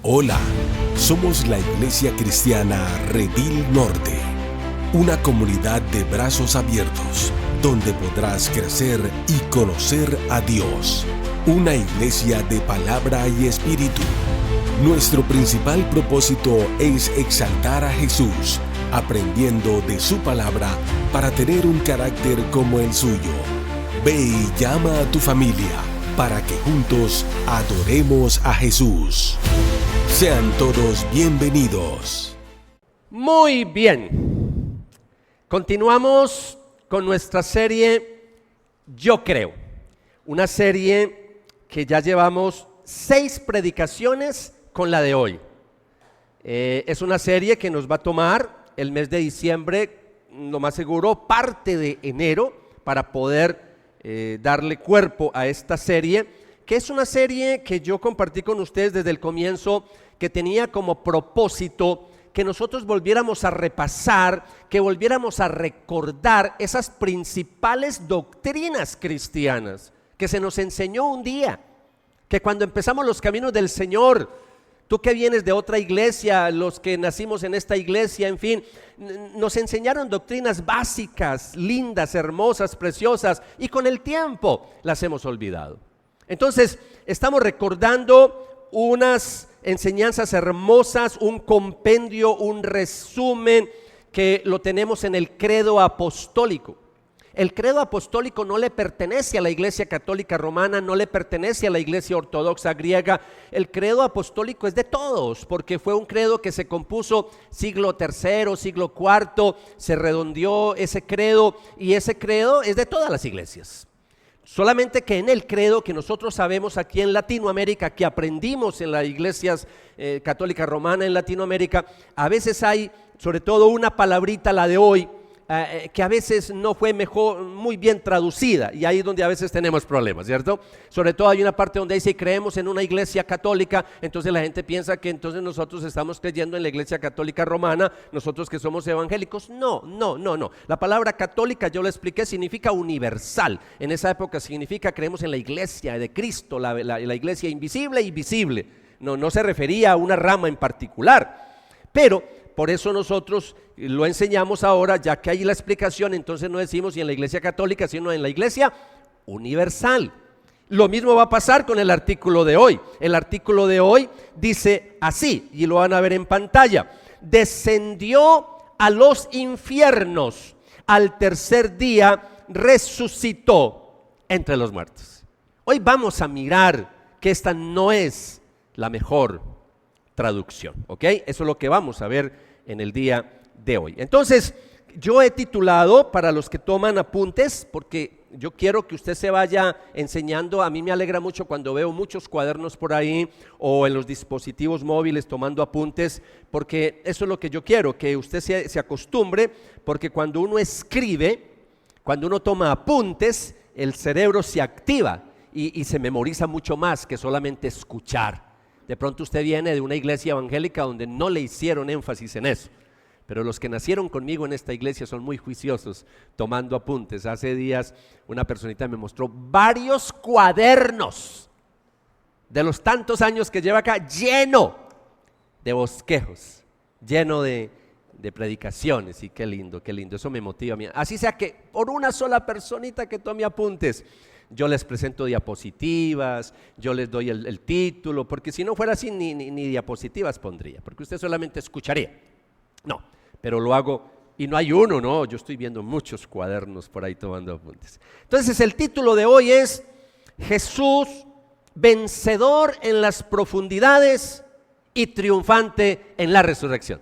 Hola, somos la Iglesia Cristiana Redil Norte, una comunidad de brazos abiertos, donde podrás crecer y conocer a Dios. Una iglesia de palabra y espíritu. Nuestro principal propósito es exaltar a Jesús, aprendiendo de su palabra para tener un carácter como el suyo. Ve y llama a tu familia para que juntos adoremos a Jesús. Sean todos bienvenidos. Muy bien. Continuamos con nuestra serie Yo Creo. Una serie que ya llevamos 6 predicaciones con la de hoy. Es una serie que nos va a tomar el mes de diciembre, lo más seguro, parte de enero, para poder darle cuerpo a esta serie, que es una serie que yo compartí con ustedes desde el comienzo, que tenía como propósito que nosotros volviéramos a repasar, que volviéramos a recordar esas principales doctrinas cristianas que se nos enseñó un día, que cuando empezamos los caminos del Señor, tú que vienes de otra iglesia, los que nacimos en esta iglesia, en fin, nos enseñaron doctrinas básicas, lindas, hermosas, preciosas, y con el tiempo las hemos olvidado. Entonces, estamos recordando unas enseñanzas hermosas, un compendio, un resumen que lo tenemos en el credo apostólico. El credo apostólico no le pertenece a la Iglesia Católica Romana, no le pertenece a la Iglesia Ortodoxa griega. El credo apostólico es de todos, porque fue un credo que se compuso siglo III, siglo IV, se redondeó ese credo, y ese credo es de todas las iglesias. Solamente que en el credo que nosotros sabemos aquí en Latinoamérica, que aprendimos en las iglesias católica romana en Latinoamérica, a veces hay, sobre todo una palabrita, la de hoy, que a veces no fue muy bien traducida, y ahí es donde a veces tenemos problemas, ¿cierto? Sobre todo hay una parte donde dice creemos en una iglesia católica, entonces la gente piensa que entonces nosotros estamos creyendo en la iglesia católica romana, nosotros que somos evangélicos. No. La palabra católica, yo lo expliqué, significa universal. En esa época significa creemos en la iglesia de Cristo, la iglesia invisible y visible. No se refería a una rama en particular, pero por eso nosotros lo enseñamos ahora, ya que hay la explicación, entonces no decimos en la iglesia católica, sino en la iglesia universal. Lo mismo va a pasar con el artículo de hoy. El artículo de hoy dice así, y lo van a ver en pantalla: descendió a los infiernos, al tercer día resucitó entre los muertos. Hoy vamos a mirar que esta no es la mejor traducción, ¿ok? Eso es lo que vamos a ver en el día de hoy. Entonces, yo he titulado, para los que toman apuntes, porque yo quiero que usted se vaya enseñando. A mí me alegra mucho cuando veo muchos cuadernos por ahí o en los dispositivos móviles tomando apuntes, porque eso es lo que yo quiero, que usted se acostumbre, porque cuando uno escribe, cuando uno toma apuntes, el cerebro se activa y se memoriza mucho más que solamente escuchar. De pronto usted viene de una iglesia evangélica donde no le hicieron énfasis en eso, pero los que nacieron conmigo en esta iglesia son muy juiciosos tomando apuntes. Hace días una personita me mostró varios cuadernos de los tantos años que lleva acá, lleno de bosquejos, lleno de predicaciones, y qué lindo, eso me motiva a mí. Así sea que por una sola personita que tome apuntes, yo les presento diapositivas, yo les doy el título, porque si no fuera así ni diapositivas pondría, porque usted solamente escucharía. No, pero lo hago, y no hay uno, no, yo estoy viendo muchos cuadernos por ahí tomando apuntes. Entonces el título de hoy es Jesús, vencedor en las profundidades y triunfante en la resurrección.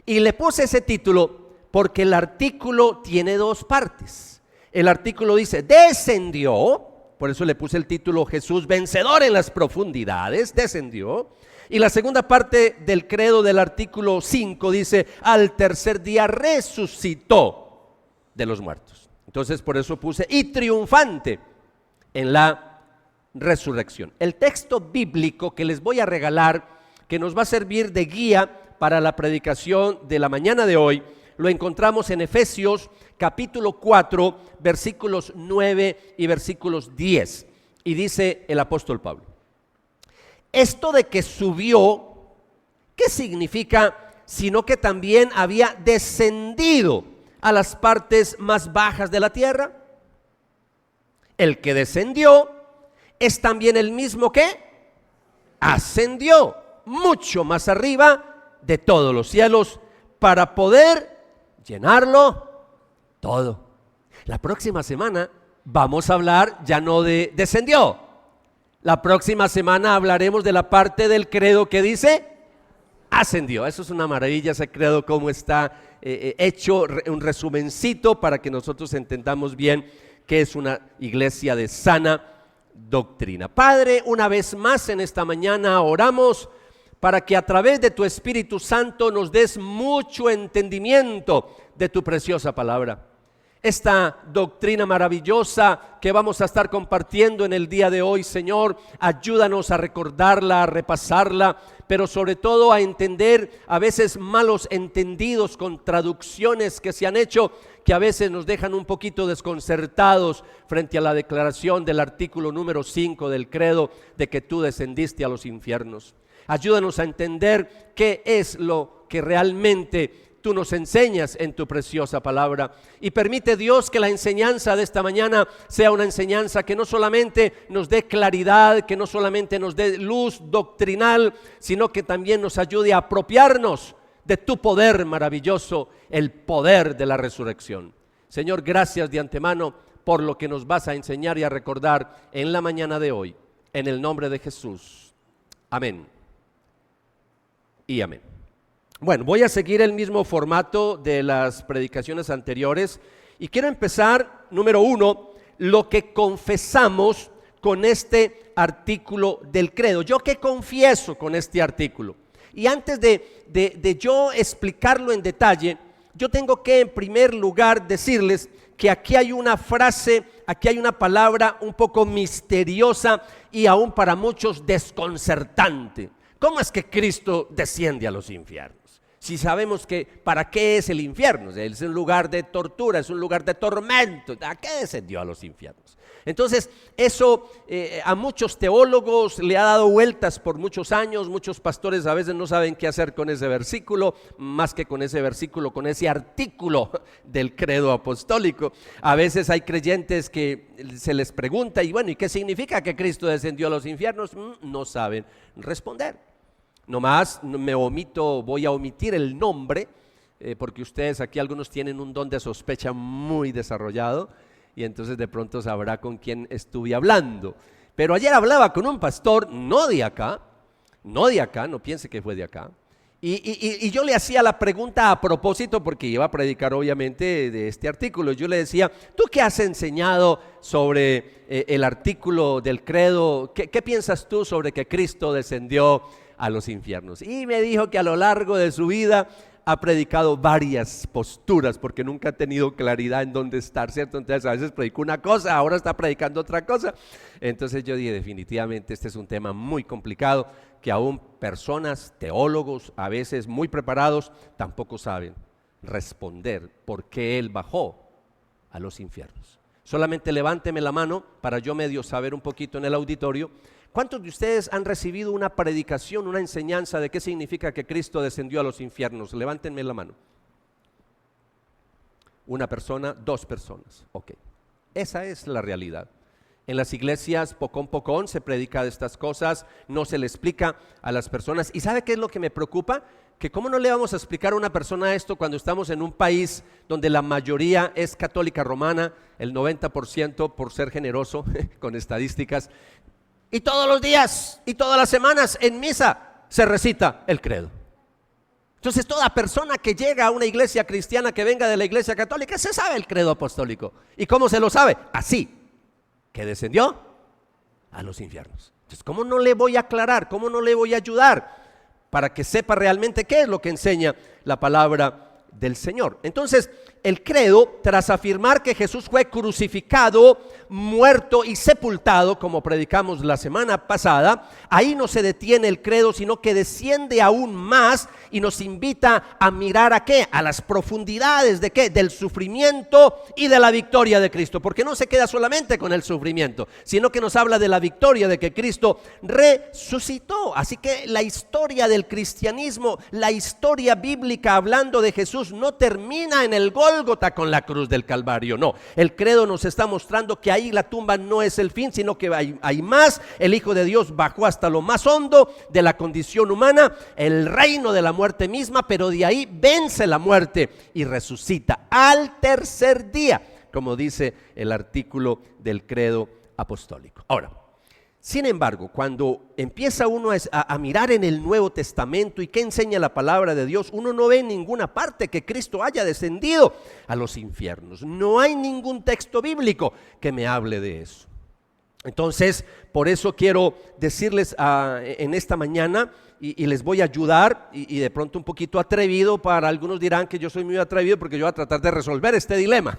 Y le puse ese título porque el artículo tiene 2 partes. El artículo dice descendió, por eso le puse el título Jesús vencedor en las profundidades, descendió. Y la segunda parte del credo del artículo 5 dice al tercer día resucitó de los muertos. Entonces por eso puse y triunfante en la resurrección. El texto bíblico que les voy a regalar, que nos va a servir de guía para la predicación de la mañana de hoy, lo encontramos en Efesios capítulo 4, versículos 9 y versículos 10. Y dice el apóstol Pablo: esto de que subió ¿Qué significa? Sino que también había descendido a las partes más bajas de la tierra. El que descendió es también el mismo que ascendió mucho más arriba de todos los cielos para poder llenarlo todo. La próxima semana vamos a hablar ya no de descendió. La próxima semana hablaremos de la parte del credo que dice ascendió. Eso es una maravilla, ese credo, cómo está hecho, un resumencito para que nosotros entendamos bien qué es una iglesia de sana doctrina. Padre, una vez más en esta mañana oramos para que a través de tu Espíritu Santo nos des mucho entendimiento de tu preciosa palabra. Esta doctrina maravillosa que vamos a estar compartiendo en el día de hoy, Señor, ayúdanos a recordarla, a repasarla, pero sobre todo a entender a veces malos entendidos con traducciones que se han hecho, que a veces nos dejan un poquito desconcertados frente a la declaración del artículo número 5 del credo de que tú descendiste a los infiernos. Ayúdanos a entender qué es lo que realmente tú nos enseñas en tu preciosa palabra, y permite, Dios, que la enseñanza de esta mañana sea una enseñanza que no solamente nos dé claridad, que no solamente nos dé luz doctrinal, sino que también nos ayude a apropiarnos de tu poder maravilloso, el poder de la resurrección. Señor, gracias de antemano por lo que nos vas a enseñar y a recordar en la mañana de hoy, en el nombre de Jesús. Amén y amén. Bueno, voy a seguir el mismo formato de las predicaciones anteriores y quiero empezar, número 1, lo que confesamos con este artículo del credo. ¿Yo qué confieso con este artículo? Y antes de yo explicarlo en detalle, yo tengo que en primer lugar decirles que aquí hay una frase, aquí hay una palabra un poco misteriosa y aún para muchos desconcertante. ¿Cómo es que Cristo desciende a los infiernos? Si sabemos que ¿para qué es el infierno? Es un lugar de tortura, es un lugar de tormento. ¿A qué descendió a los infiernos? Entonces eso a muchos teólogos le ha dado vueltas por muchos años. Muchos pastores a veces no saben qué hacer con ese versículo, más que con ese versículo, con ese artículo del credo apostólico. A veces hay creyentes que se les pregunta, y bueno, ¿y qué significa que Cristo descendió a los infiernos? No saben responder. Nomás voy a omitir el nombre, porque ustedes aquí algunos tienen un don de sospecha muy desarrollado, y entonces de pronto sabrá con quién estuve hablando. Pero ayer hablaba con un pastor, no de acá, no piense que fue de acá, y yo le hacía la pregunta a propósito, porque iba a predicar obviamente de este artículo. Yo le decía, ¿tú qué has enseñado sobre el artículo del credo? ¿Qué piensas tú sobre que Cristo descendió a los infiernos? Y me dijo que a lo largo de su vida ha predicado varias posturas, porque nunca ha tenido claridad en dónde estar, ¿cierto? Entonces a veces predicó una cosa, ahora está predicando otra cosa. Entonces yo dije, definitivamente este es un tema muy complicado, que aún personas, teólogos, a veces muy preparados, tampoco saben responder por qué Él bajó a los infiernos. Solamente levánteme la mano para yo medio saber un poquito en el auditorio. ¿Cuántos de ustedes han recibido una predicación, una enseñanza de qué significa que Cristo descendió a los infiernos? Levántenme la mano. Una persona, 2 personas. Ok, esa es la realidad. En las iglesias, pocón se predica de estas cosas, no se le explica a las personas. ¿Y sabe qué es lo que me preocupa? Que cómo no le vamos a explicar a una persona esto cuando estamos en un país donde la mayoría es católica romana, el 90% por ser generoso con estadísticas. Y todos los días y todas las semanas en misa se recita el credo. Entonces toda persona que llega a una iglesia cristiana que venga de la iglesia católica se sabe el credo apostólico. ¿Y cómo se lo sabe? Así, que descendió a los infiernos. Entonces, ¿cómo no le voy a aclarar? ¿Cómo no le voy a ayudar para que sepa realmente qué es lo que enseña la palabra del Señor? Entonces, el credo, tras afirmar que Jesús fue crucificado, muerto y sepultado, como predicamos la semana pasada, ahí no se detiene el credo, sino que desciende aún más y nos invita a mirar ¿a qué? A las profundidades ¿de qué? Del sufrimiento y de la victoria de Cristo, porque no se queda solamente con el sufrimiento, sino que nos habla de la victoria, de que Cristo resucitó. Así que la historia del cristianismo, la historia bíblica hablando de Jesús, no termina en el Gólgota con la cruz del Calvario, no. El credo nos está mostrando que ahí la tumba no es el fin, sino que hay más. El Hijo de Dios bajó hasta lo más hondo de la condición humana, el reino de la muerte misma, pero de ahí vence la muerte y resucita al tercer día, como dice el artículo del credo apostólico. Ahora, sin embargo, cuando empieza uno a mirar en el Nuevo Testamento y qué enseña la palabra de Dios, uno no ve en ninguna parte que Cristo haya descendido a los infiernos. No hay ningún texto bíblico que me hable de eso. Entonces, por eso quiero decirles en esta mañana, y les voy a ayudar, y de pronto un poquito atrevido, para algunos dirán que yo soy muy atrevido porque yo voy a tratar de resolver este dilema.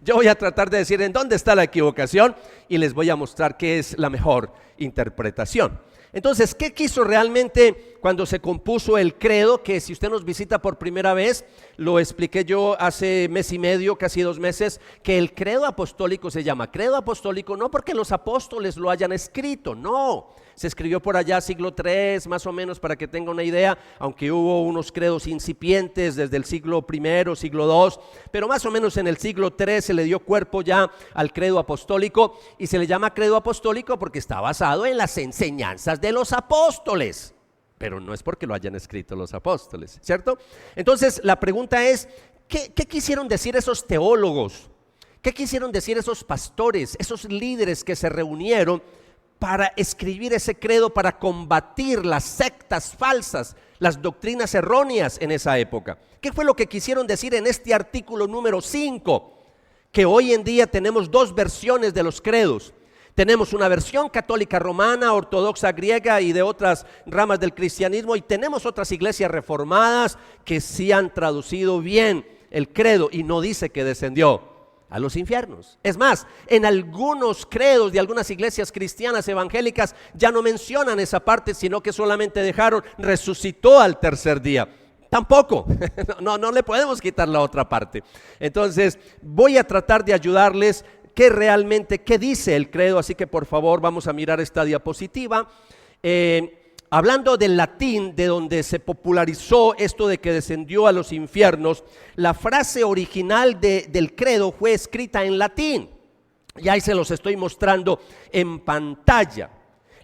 Yo voy a tratar de decir en dónde está la equivocación y les voy a mostrar qué es la mejor interpretación. Entonces, ¿qué quiso realmente cuando se compuso el credo? Que si usted nos visita por primera vez, lo expliqué yo hace mes y medio, casi 2 meses, que el credo apostólico se llama credo apostólico no porque los apóstoles lo hayan escrito, no. Se escribió por allá siglo III, más o menos, para que tenga una idea, aunque hubo unos credos incipientes desde el siglo I, siglo II, pero más o menos en el siglo III se le dio cuerpo ya al credo apostólico, y se le llama credo apostólico porque está basado en las enseñanzas de los apóstoles, pero no es porque lo hayan escrito los apóstoles, ¿cierto? Entonces la pregunta es, ¿qué quisieron decir esos teólogos? ¿Qué quisieron decir esos pastores, esos líderes que se reunieron para escribir ese credo, para combatir las sectas falsas, las doctrinas erróneas en esa época? ¿Qué fue lo que quisieron decir en este artículo número 5? Que hoy en día tenemos 2 versiones de los credos. Tenemos una versión católica romana, ortodoxa griega y de otras ramas del cristianismo, y tenemos otras iglesias reformadas que sí han traducido bien el credo y no dice que descendió a los infiernos. Es más, en algunos credos de algunas iglesias cristianas evangélicas ya no mencionan esa parte, sino que solamente dejaron resucitó al tercer día. Tampoco, no le podemos quitar la otra parte. Entonces voy a tratar de ayudarles qué dice el credo, así que por favor vamos a mirar esta diapositiva. Hablando del latín, de donde se popularizó esto de que descendió a los infiernos, la frase original del credo fue escrita en latín, y ahí se los estoy mostrando en pantalla.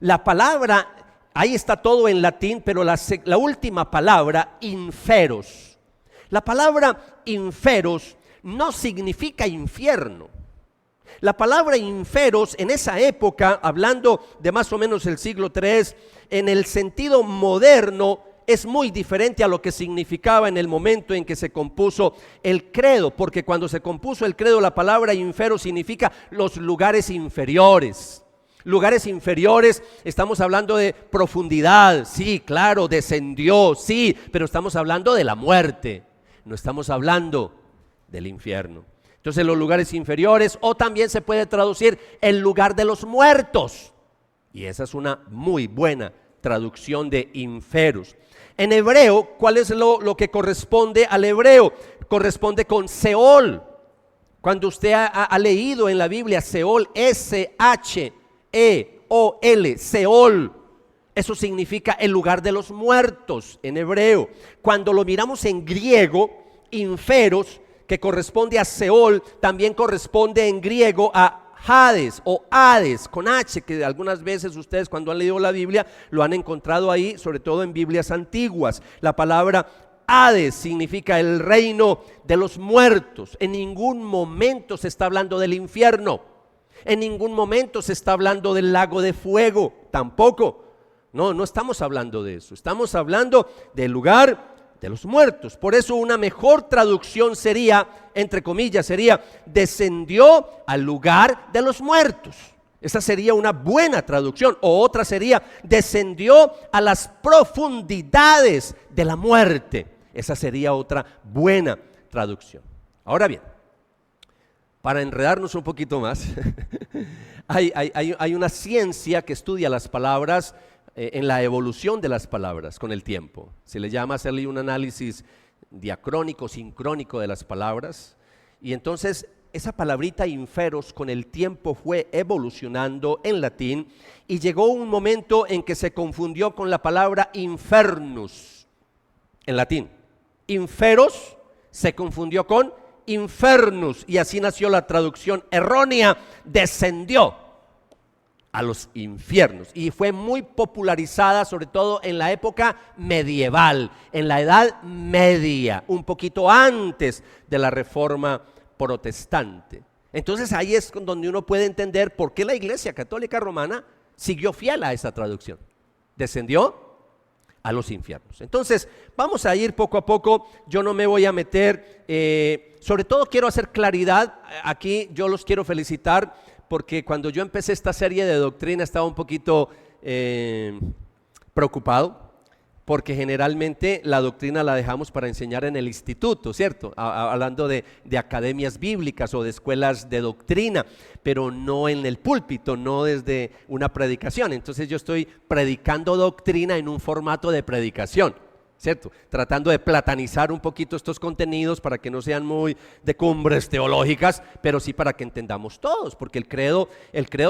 La palabra, ahí está todo en latín, pero la última palabra, inferos. La palabra inferos no significa infierno. La palabra inferos en esa época, hablando de más o menos el siglo III, en el sentido moderno es muy diferente a lo que significaba en el momento en que se compuso el credo, porque cuando se compuso el credo la palabra inferos significa los lugares inferiores. Lugares inferiores, estamos hablando de profundidad, sí, claro, descendió, sí, pero estamos hablando de la muerte, no estamos hablando del infierno. Entonces los lugares inferiores, o también se puede traducir el lugar de los muertos, y esa es una muy buena traducción de inferos. En hebreo, ¿cuál es lo que corresponde al hebreo? Corresponde con Seol. Cuando usted ha leído en la Biblia Seol, S-H-E-O-L, Seol, eso significa el lugar de los muertos en hebreo. Cuando lo miramos en griego, inferos, que corresponde a Seol, también corresponde en griego a Hades o Hades con H, que algunas veces ustedes cuando han leído la Biblia lo han encontrado ahí, sobre todo en Biblias antiguas. La palabra Hades significa el reino de los muertos. En ningún momento se está hablando del infierno, en ningún momento se está hablando del lago de fuego, tampoco. No estamos hablando de eso, estamos hablando del lugar de los muertos. Por eso una mejor traducción sería, entre comillas, sería descendió al lugar de los muertos. Esa sería una buena traducción. O otra sería descendió a las profundidades de la muerte. Esa sería otra buena traducción. Ahora bien, para enredarnos un poquito más, hay una ciencia que estudia las palabras en la evolución de las palabras con el tiempo. Se le llama hacerle un análisis diacrónico, sincrónico de las palabras. Y entonces esa palabrita inferos con el tiempo fue evolucionando en latín y llegó un momento en que se confundió con la palabra infernus en latín. Inferos se confundió con infernus y así nació la traducción errónea, descendió a los infiernos, y fue muy popularizada sobre todo en la época medieval, en la Edad Media, un poquito antes de la Reforma Protestante. Entonces ahí es donde uno puede entender por qué la Iglesia Católica Romana siguió fiel a esa traducción. Descendió a los infiernos. Entonces vamos a ir poco a poco. Yo no me voy a meter, sobre todo quiero hacer claridad. Aquí yo los quiero felicitar porque cuando yo empecé esta serie de doctrina estaba un poquito preocupado, porque generalmente la doctrina la dejamos para enseñar en el instituto, ¿cierto? Hablando de academias bíblicas o de escuelas de doctrina, pero no en el púlpito, no desde una predicación. Entonces yo estoy predicando doctrina en un formato de predicación, ¿cierto? Tratando de platanizar un poquito estos contenidos para que no sean muy de cumbres teológicas, pero sí para que entendamos todos, porque el credo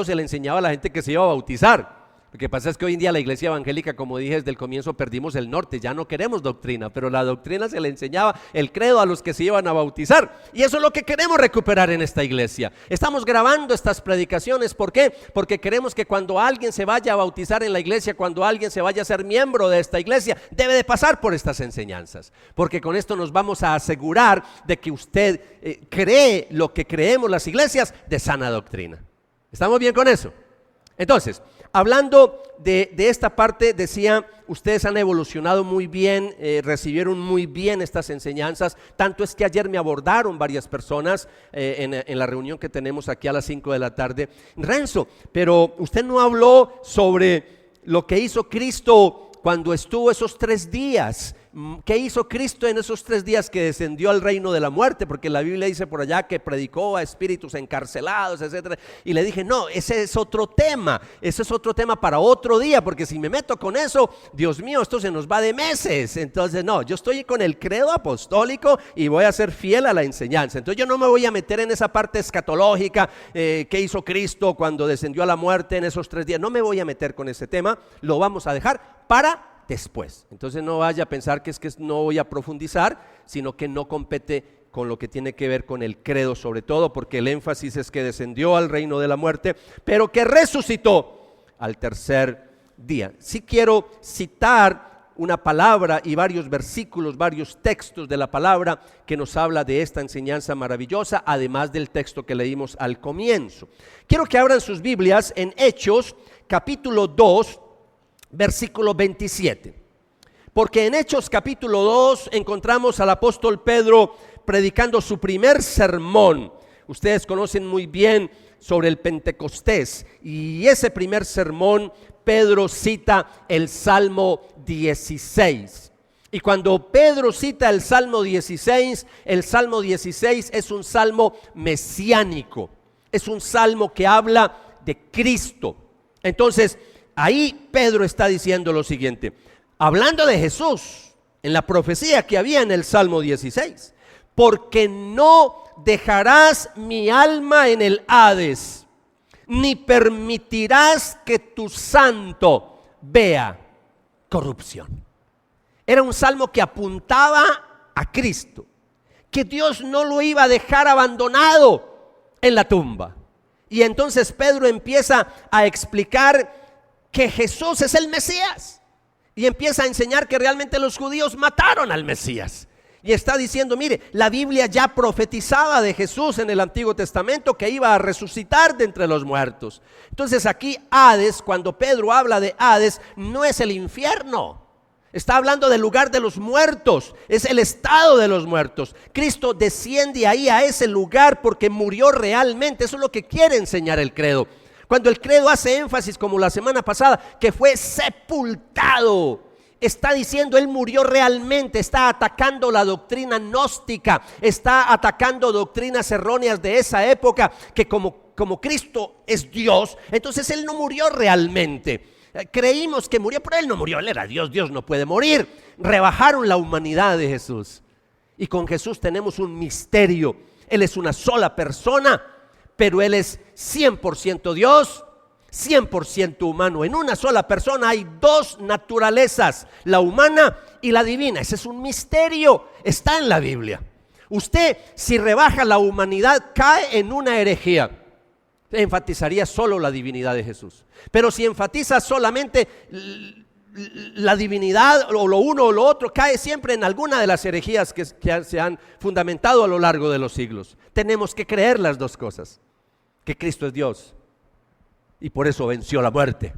se le enseñaba a la gente que se iba a bautizar. Lo que pasa es que hoy en día la iglesia evangélica, como dije desde el comienzo, perdimos el norte, ya no queremos doctrina, pero la doctrina se le enseñaba el credo a los que se iban a bautizar, y eso es lo que queremos recuperar en esta iglesia. Estamos grabando estas predicaciones, ¿por qué? Porque queremos que cuando alguien se vaya a bautizar en la iglesia, cuando alguien se vaya a ser miembro de esta iglesia, debe de pasar por estas enseñanzas, porque con esto nos vamos a asegurar de que usted cree lo que creemos las iglesias de sana doctrina. ¿Estamos bien con eso? Entonces, hablando de esta parte, decía, ustedes han evolucionado muy bien, recibieron muy bien estas enseñanzas, tanto es que ayer me abordaron varias personas en la reunión que tenemos aquí a las 5 de la tarde. Renzo, pero usted no habló sobre lo que hizo Cristo cuando estuvo esos 3 días. ¿Qué hizo Cristo en esos 3 días que descendió al reino de la muerte? Porque la Biblia dice por allá que predicó a espíritus encarcelados, etcétera. Y le dije, no, ese es otro tema para otro día, porque si me meto con eso, Dios mío, esto se nos va de meses. Entonces no, yo estoy con el credo apostólico y voy a ser fiel a la enseñanza. Entonces yo no me voy a meter en esa parte escatológica, qué hizo Cristo cuando descendió a la muerte en esos 3 días. No me voy a meter con ese tema, lo vamos a dejar para después. Entonces no vaya a pensar que es que no voy a profundizar, sino que no compete con lo que tiene que ver con el credo, sobre todo porque el énfasis es que descendió al reino de la muerte, pero que resucitó al 3er día. Sí quiero citar una palabra y varios versículos, varios textos de la palabra que nos habla de esta enseñanza maravillosa, además del texto que leímos al comienzo. Quiero que abran sus Biblias en Hechos, capítulo 2, versículo 27, porque en Hechos capítulo 2 encontramos al apóstol Pedro predicando su primer sermón. Ustedes conocen muy bien sobre el Pentecostés, y ese primer sermón Pedro cita el Salmo 16. Y cuando Pedro cita el Salmo 16 es un salmo mesiánico, es un salmo que habla de Cristo. Entonces ahí Pedro está diciendo lo siguiente, hablando de Jesús, en la profecía que había en el Salmo 16, porque no dejarás mi alma en el Hades, ni permitirás que tu santo vea corrupción. Era un salmo que apuntaba a Cristo, que Dios no lo iba a dejar abandonado en la tumba. Y entonces Pedro empieza a explicar que Jesús es el Mesías, y empieza a enseñar que realmente los judíos mataron al Mesías, y está diciendo, mire, la Biblia ya profetizaba de Jesús en el Antiguo Testamento que iba a resucitar de entre los muertos. Entonces aquí Hades, cuando Pedro habla de Hades, no es el infierno, está hablando del lugar de los muertos, es el estado de los muertos. Cristo desciende ahí a ese lugar porque murió realmente. Eso es lo que quiere enseñar el credo. Cuando el credo hace énfasis, como la semana pasada, que fue sepultado está diciendo Él murió realmente, está atacando la doctrina gnóstica, está atacando doctrinas erróneas de esa época, que como Cristo es Dios, entonces Él no murió realmente. Creímos que murió, pero Él no murió, Él era Dios, Dios no puede morir. Rebajaron la humanidad de Jesús. Y con Jesús tenemos un misterio. Él es una sola persona, pero Él es 100% Dios, 100% humano. En una sola persona hay dos naturalezas, la humana y la divina. Ese es un misterio, está en la Biblia. Usted, si rebaja la humanidad, cae en una herejía. Enfatizaría solo la divinidad de Jesús. Pero si enfatiza solamente la divinidad, o lo uno o lo otro, cae siempre en alguna de las herejías que se han fundamentado a lo largo de los siglos. Tenemos que creer las dos cosas: que Cristo es Dios y por eso venció la muerte,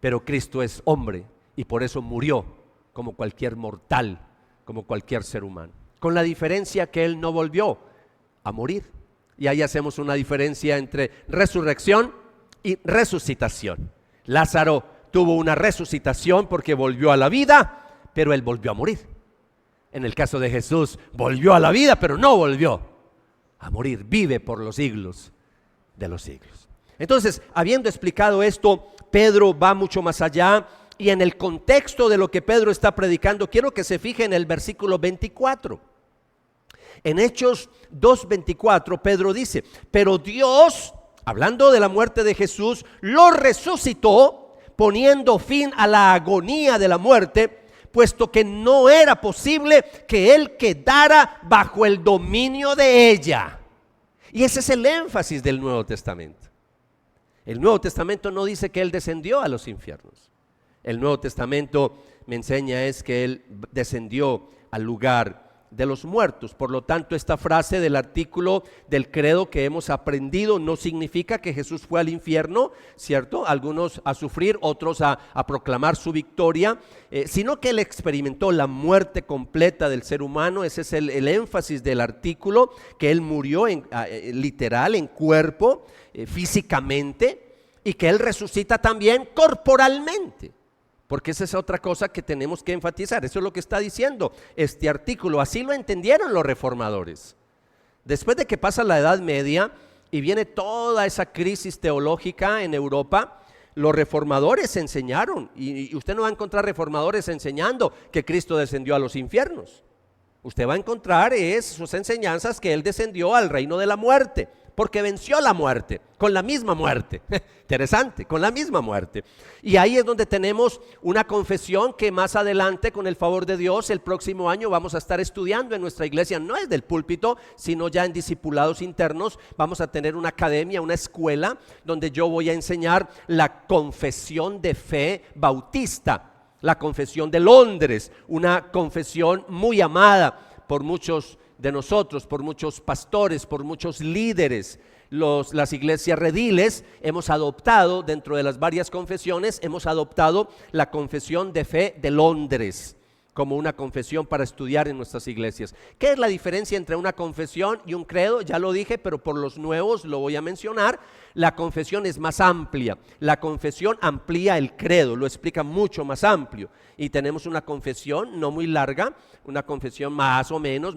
pero Cristo es hombre y por eso murió como cualquier mortal, como cualquier ser humano, con la diferencia que Él no volvió a morir. Y ahí hacemos una diferencia entre resurrección y resucitación. Lázaro tuvo una resucitación porque volvió a la vida, pero él volvió a morir. En el caso de Jesús, volvió a la vida, pero no volvió a morir. Vive por los siglos de los siglos. Entonces, habiendo explicado esto, Pedro va mucho más allá, y en el contexto de lo que Pedro está predicando, quiero que se fije en el versículo 24. En Hechos 2:24, Pedro dice: pero Dios, hablando de la muerte de Jesús, lo resucitó, poniendo fin a la agonía de la muerte, puesto que no era posible que Él quedara bajo el dominio de ella. Y ese es el énfasis del Nuevo Testamento. El Nuevo Testamento no dice que Él descendió a los infiernos. El Nuevo Testamento me enseña es que Él descendió al lugar de los muertos. Por lo tanto, esta frase del artículo del credo que hemos aprendido no significa que Jesús fue al infierno, ¿cierto? Algunos a sufrir, otros a proclamar su victoria, sino que Él experimentó la muerte completa del ser humano. Ese es el énfasis del artículo, que Él murió literal, en cuerpo, físicamente, y que Él resucita también corporalmente. Porque esa es otra cosa que tenemos que enfatizar. Eso es lo que está diciendo este artículo. Así lo entendieron los reformadores. Después de que pasa la Edad Media y viene toda esa crisis teológica en Europa, los reformadores enseñaron, y usted no va a encontrar reformadores enseñando que Cristo descendió a los infiernos. Usted va a encontrar sus enseñanzas que Él descendió al reino de la muerte, porque venció la muerte, con la misma muerte. Interesante, con la misma muerte. Y ahí es donde tenemos una confesión que más adelante, con el favor de Dios, el próximo año vamos a estar estudiando en nuestra iglesia. No es del púlpito, sino ya en discipulados internos. Vamos a tener una academia, una escuela, donde yo voy a enseñar la confesión de fe bautista, la confesión de Londres, una confesión muy amada por muchos de nosotros, por muchos pastores, por muchos líderes. Las iglesias rediles hemos adoptado, dentro de las varias confesiones, hemos adoptado la confesión de fe de Londres como una confesión para estudiar en nuestras iglesias. ¿Qué es la diferencia entre una confesión y un credo? Ya lo dije, pero por los nuevos lo voy a mencionar. La confesión es más amplia. La confesión amplía el credo, lo explica mucho más amplio. Y tenemos una confesión no muy larga, una confesión más o menos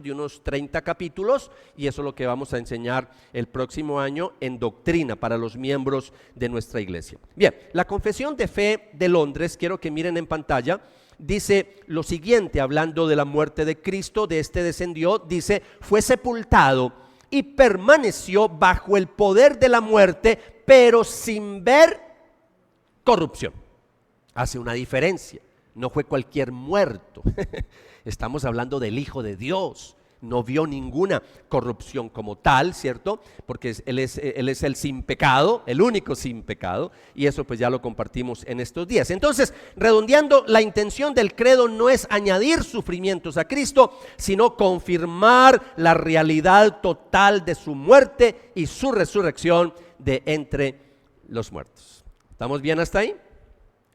de unos 30 capítulos, y eso es lo que vamos a enseñar el próximo año en doctrina para los miembros de nuestra iglesia. Bien, la confesión de fe de Londres, quiero que miren en pantalla, dice lo siguiente, hablando de la muerte de Cristo: de este descendió, dice, fue sepultado y permaneció bajo el poder de la muerte, pero sin ver corrupción. Hace una diferencia, no fue cualquier muerto. Estamos hablando del Hijo de Dios. No vio ninguna corrupción como tal, ¿cierto? Porque él es el sin pecado, el único sin pecado, y eso pues ya lo compartimos en estos días. Entonces, redondeando, la intención del credo no es añadir sufrimientos a Cristo, sino confirmar la realidad total de su muerte y su resurrección de entre los muertos. ¿Estamos bien hasta ahí?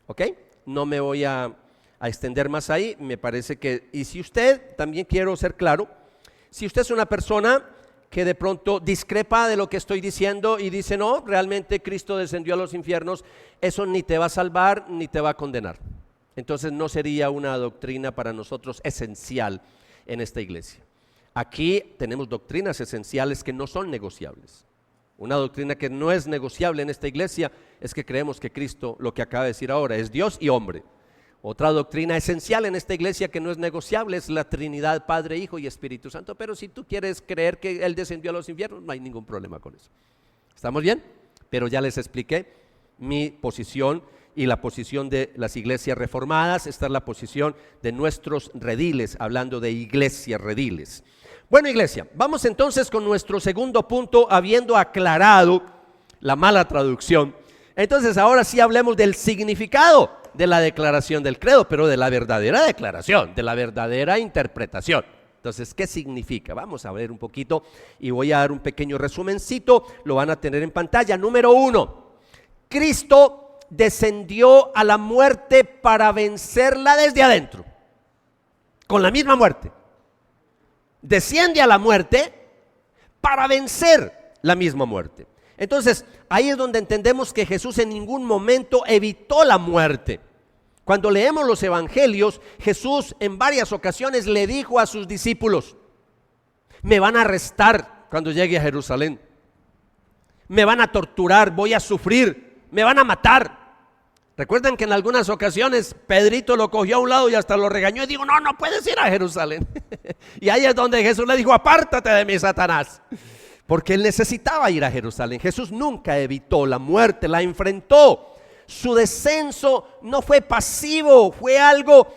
¿Ok? No me voy a extender más ahí, me parece que, y si usted, también quiero ser claro, si usted es una persona que de pronto discrepa de lo que estoy diciendo y dice, no, realmente Cristo descendió a los infiernos, eso ni te va a salvar ni te va a condenar. entonces no sería una doctrina para nosotros esencial en esta iglesia. Aquí tenemos doctrinas esenciales que no son negociables. Una doctrina que no es negociable en esta iglesia es que creemos que Cristo, lo que acaba de decir ahora, es Dios y hombre. Otra doctrina esencial en esta iglesia que no es negociable es la Trinidad, Padre, Hijo y Espíritu Santo. Pero si tú quieres creer que Él descendió a los infiernos, no hay ningún problema con eso. ¿Estamos bien? Pero ya les expliqué mi posición y la posición de las iglesias reformadas. Esta es la posición de nuestros rediles, hablando de iglesias rediles. Bueno, iglesia, vamos entonces con nuestro segundo punto, habiendo aclarado la mala traducción. Entonces ahora sí hablemos del significado de la declaración del credo, pero de la verdadera declaración, de la verdadera interpretación. Entonces, ¿qué significa? Vamos a ver un poquito y voy a dar un pequeño resumencito, lo van a tener en pantalla. Número 1, Cristo descendió a la muerte para vencerla desde adentro, con la misma muerte. Desciende a la muerte para vencer la misma muerte. Entonces, ahí es donde entendemos que Jesús en ningún momento evitó la muerte. Cuando leemos los evangelios, Jesús en varias ocasiones le dijo a sus discípulos: me van a arrestar cuando llegue a Jerusalén, me van a torturar, voy a sufrir, me van a matar. Recuerdan que en algunas ocasiones Pedrito lo cogió a un lado y hasta lo regañó y dijo: no puedes ir a Jerusalén. Y ahí es donde Jesús le dijo: apártate de mí, Satanás. Porque él necesitaba ir a Jerusalén. Jesús nunca evitó la muerte, la enfrentó. Su descenso no fue pasivo, fue algo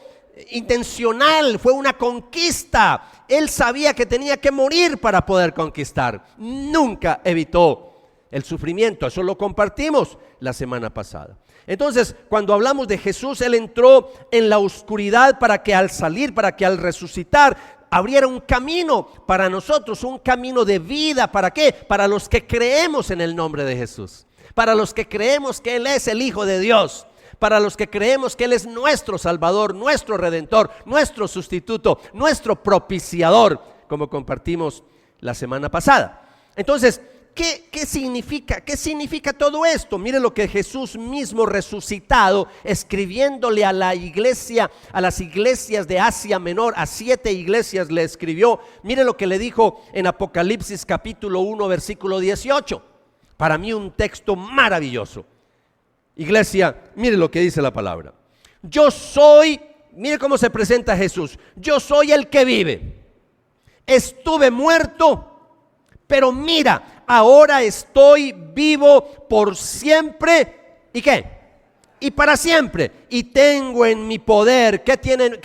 intencional, fue una conquista. Él sabía que tenía que morir para poder conquistar. Nunca evitó el sufrimiento. Eso lo compartimos la semana pasada. Entonces, cuando hablamos de Jesús, Él entró en la oscuridad para que al salir, para que al resucitar, abriera un camino para nosotros, un camino de vida. ¿Para qué? Para los que creemos en el nombre de Jesús, para los que creemos que Él es el Hijo de Dios, para los que creemos que Él es nuestro Salvador, nuestro Redentor, nuestro sustituto, nuestro propiciador, como compartimos la semana pasada. Entonces, ¿qué significa? ¿Qué significa todo esto? Mire lo que Jesús mismo resucitado, escribiéndole a la iglesia, a las iglesias de Asia Menor, a 7 iglesias le escribió. Mire lo que le dijo en Apocalipsis capítulo 1 versículo 18. Para mí un texto maravilloso. Iglesia, mire lo que dice la palabra. Yo soy, mire cómo se presenta Jesús. Yo soy el que vive. Estuve muerto, pero mira, ahora estoy vivo por siempre. ¿Y qué? Y para siempre. Y tengo en mi poder. ¿Qué tiene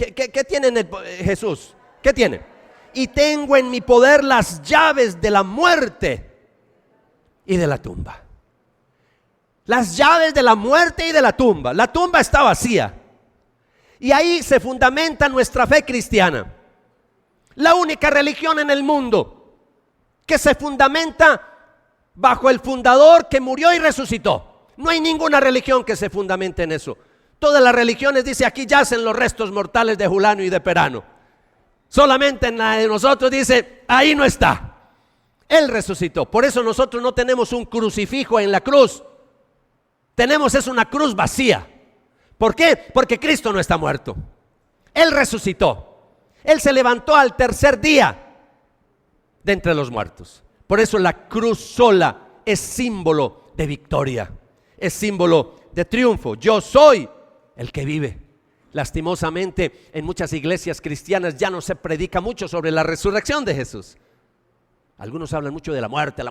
Jesús? ¿Qué tiene? Y tengo en mi poder las llaves de la muerte y de la tumba. Las llaves de la muerte y de la tumba. La tumba está vacía. Y ahí se fundamenta nuestra fe cristiana. La única religión en el mundo que se fundamenta bajo el fundador que murió y resucitó. No hay ninguna religión que se fundamente en eso. Todas las religiones dicen: aquí yacen los restos mortales de Julano y de Perano. Solamente en la de nosotros dice: ahí no está. Él resucitó. Por eso nosotros no tenemos un crucifijo en la cruz. Tenemos una cruz vacía. ¿Por qué? Porque Cristo no está muerto. Él resucitó. Él se levantó al tercer día de entre los muertos. Por eso la cruz sola es símbolo de victoria, es símbolo de triunfo. Yo soy el que vive. Lastimosamente, en muchas iglesias cristianas ya no se predica mucho sobre la resurrección de Jesús. Algunos hablan mucho de la muerte,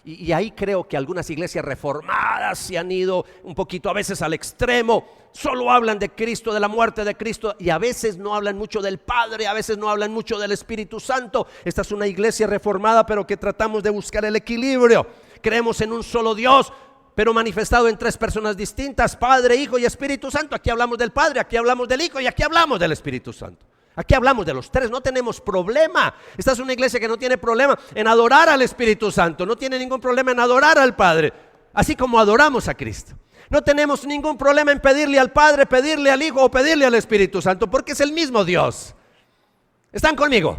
y ahí creo que algunas iglesias reformadas se han ido un poquito a veces al extremo. Solo hablan de Cristo, de la muerte de Cristo, y a veces no hablan mucho del Padre, a veces no hablan mucho del Espíritu Santo. Esta es una iglesia reformada, pero que tratamos de buscar el equilibrio. Creemos en un solo Dios, pero manifestado en 3 personas distintas: Padre, Hijo y Espíritu Santo. Aquí hablamos del Padre, aquí hablamos del Hijo y aquí hablamos del Espíritu Santo. Aquí hablamos de los 3, no tenemos problema. Esta es una iglesia que no tiene problema en adorar al Espíritu Santo, no tiene ningún problema en adorar al Padre, así como adoramos a Cristo. No tenemos ningún problema en pedirle al Padre, pedirle al Hijo o pedirle al Espíritu Santo, porque es el mismo Dios. ¿Están conmigo?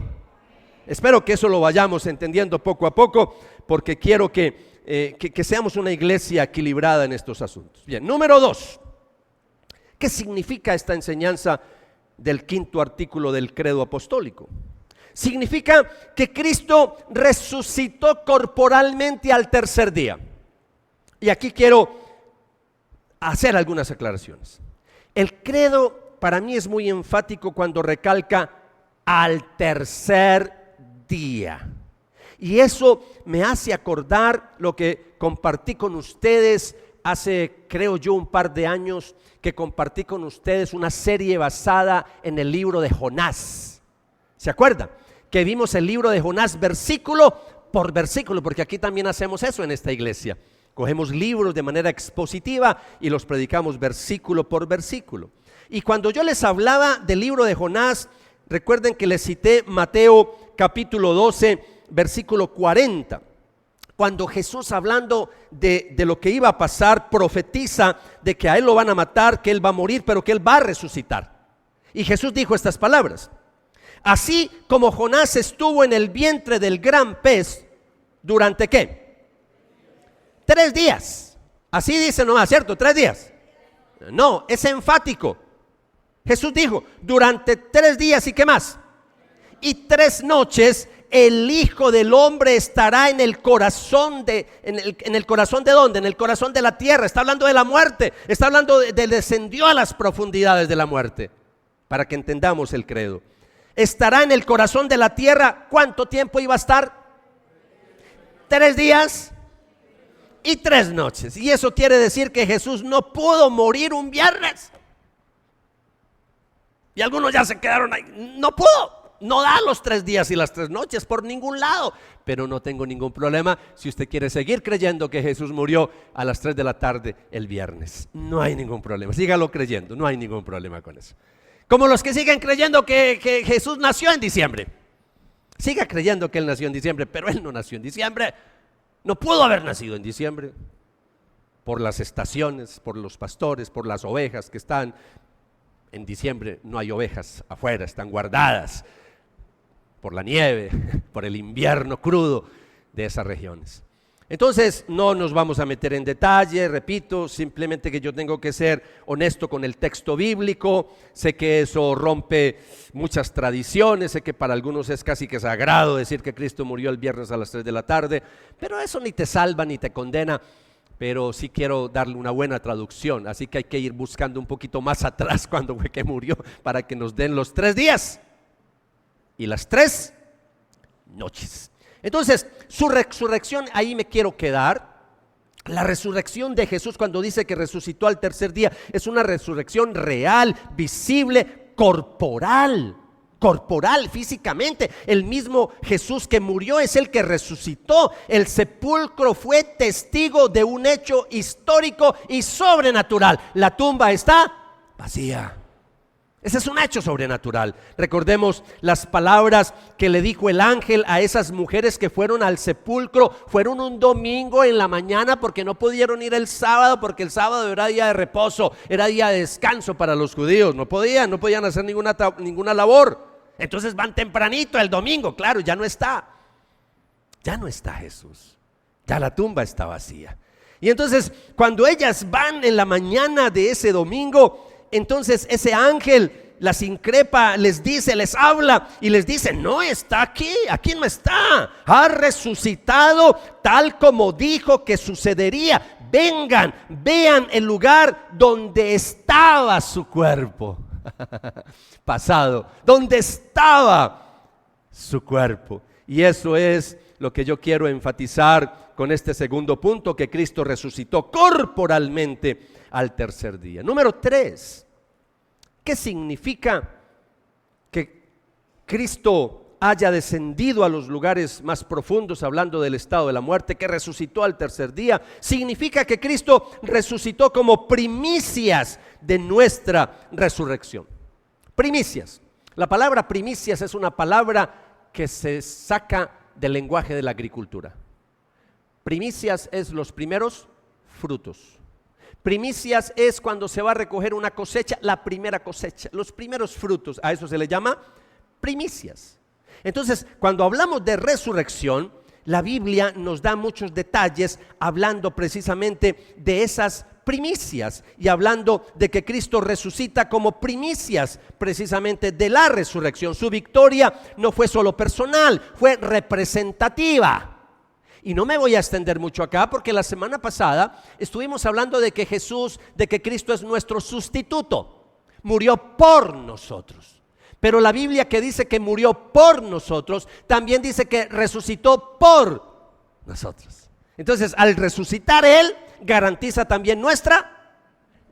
Espero que eso lo vayamos entendiendo poco a poco, porque quiero que seamos una iglesia equilibrada en estos asuntos. Bien, número 2. ¿Qué significa esta enseñanza del quinto artículo del credo apostólico? Significa que Cristo resucitó corporalmente al tercer día. Y aquí quiero hacer algunas aclaraciones. El credo para mí es muy enfático cuando recalca al tercer día. Y eso me hace acordar lo que compartí con ustedes hace, creo yo, un par de años, que compartí con ustedes una serie basada en el libro de Jonás. ¿Se acuerdan? Que vimos el libro de Jonás versículo por versículo, porque aquí también hacemos eso en esta iglesia. Cogemos libros de manera expositiva y los predicamos versículo por versículo. Y cuando yo les hablaba del libro de Jonás, recuerden que les cité Mateo capítulo 12, versículo 40. Cuando Jesús, hablando de lo que iba a pasar, profetiza de que a él lo van a matar, que él va a morir, pero que él va a resucitar. Y Jesús dijo estas palabras: así como Jonás estuvo en el vientre del gran pez, ¿durante qué? 3 días. Así dice nomás, ¿cierto? 3 días. No, es enfático. Jesús dijo, durante 3 días, ¿y qué más? Y 3 noches el Hijo del Hombre estará en el corazón ¿en el corazón de dónde? En el corazón de la tierra. Está hablando de la muerte, está hablando de descendió a las profundidades de la muerte, para que entendamos el credo. Estará en el corazón de la tierra. ¿Cuánto tiempo iba a estar? 3 días y 3 noches. Y eso quiere decir que Jesús no pudo morir un viernes. Y algunos ya se quedaron ahí. No pudo. No da los 3 días y las 3 noches por ningún lado. Pero no tengo ningún problema si usted quiere seguir creyendo que Jesús murió a las 3 de la tarde el viernes. No hay ningún problema. Sígalo creyendo. No hay ningún problema con eso. Como los que siguen creyendo que Jesús nació en diciembre. Siga creyendo que Él nació en diciembre, pero Él no nació en diciembre. No pudo haber nacido en diciembre. Por las estaciones, por los pastores, por las ovejas que están. En diciembre no hay ovejas afuera, están guardadas por la nieve, por el invierno crudo de esas regiones. Entonces no nos vamos a meter en detalle, repito, simplemente que yo tengo que ser honesto con el texto bíblico. Sé que eso rompe muchas tradiciones, sé que para algunos es casi que sagrado decir que Cristo murió el viernes a las 3 de la tarde, pero eso ni te salva ni te condena. Pero sí quiero darle una buena traducción, así que hay que ir buscando un poquito más atrás cuando fue que murió, para que nos den los 3 días y las 3 noches. Entonces, su resurrección, ahí me quiero quedar. La resurrección de Jesús, cuando dice que resucitó al tercer día, es una resurrección real, visible, corporal, físicamente. El mismo Jesús que murió es el que resucitó. El sepulcro fue testigo de un hecho histórico y sobrenatural. La tumba está vacía. Ese es un hecho sobrenatural. Recordemos las palabras que le dijo el ángel a esas mujeres que fueron al sepulcro. Fueron un domingo en la mañana porque no pudieron ir el sábado, porque el sábado era día de reposo, era día de descanso para los judíos. No podían hacer ninguna labor. Entonces van tempranito el domingo. Claro, ya no está Jesús. Ya la tumba está vacía. Y entonces cuando ellas van en la mañana de ese domingo, entonces ese ángel las increpa, les dice, les habla y les dice: no está aquí no está, ha resucitado tal como dijo que sucedería. Vengan, vean el lugar donde estaba su cuerpo pasado, donde estaba su cuerpo. Y eso es lo que yo quiero enfatizar con este segundo punto, que Cristo resucitó corporalmente al tercer día. Número 3, ¿qué significa que Cristo haya descendido a los lugares más profundos, hablando del estado de la muerte, que resucitó al tercer día? Significa que Cristo resucitó como primicias de nuestra resurrección. Primicias. La palabra primicias es una palabra que se saca del lenguaje de la agricultura. Primicias es los primeros frutos. Primicias es cuando se va a recoger una cosecha, la primera cosecha, los primeros frutos. A eso se le llama primicias. Entonces, cuando hablamos de resurrección, la Biblia nos da muchos detalles hablando precisamente de esas primicias, y hablando de que Cristo resucita como primicias precisamente de la resurrección. Su victoria no fue solo personal, fue representativa. Y no me voy a extender mucho acá porque la semana pasada estuvimos hablando de que Cristo es nuestro sustituto, murió por nosotros. Pero la Biblia que dice que murió por nosotros, también dice que resucitó por nosotros. Entonces, al resucitar Él, garantiza también nuestra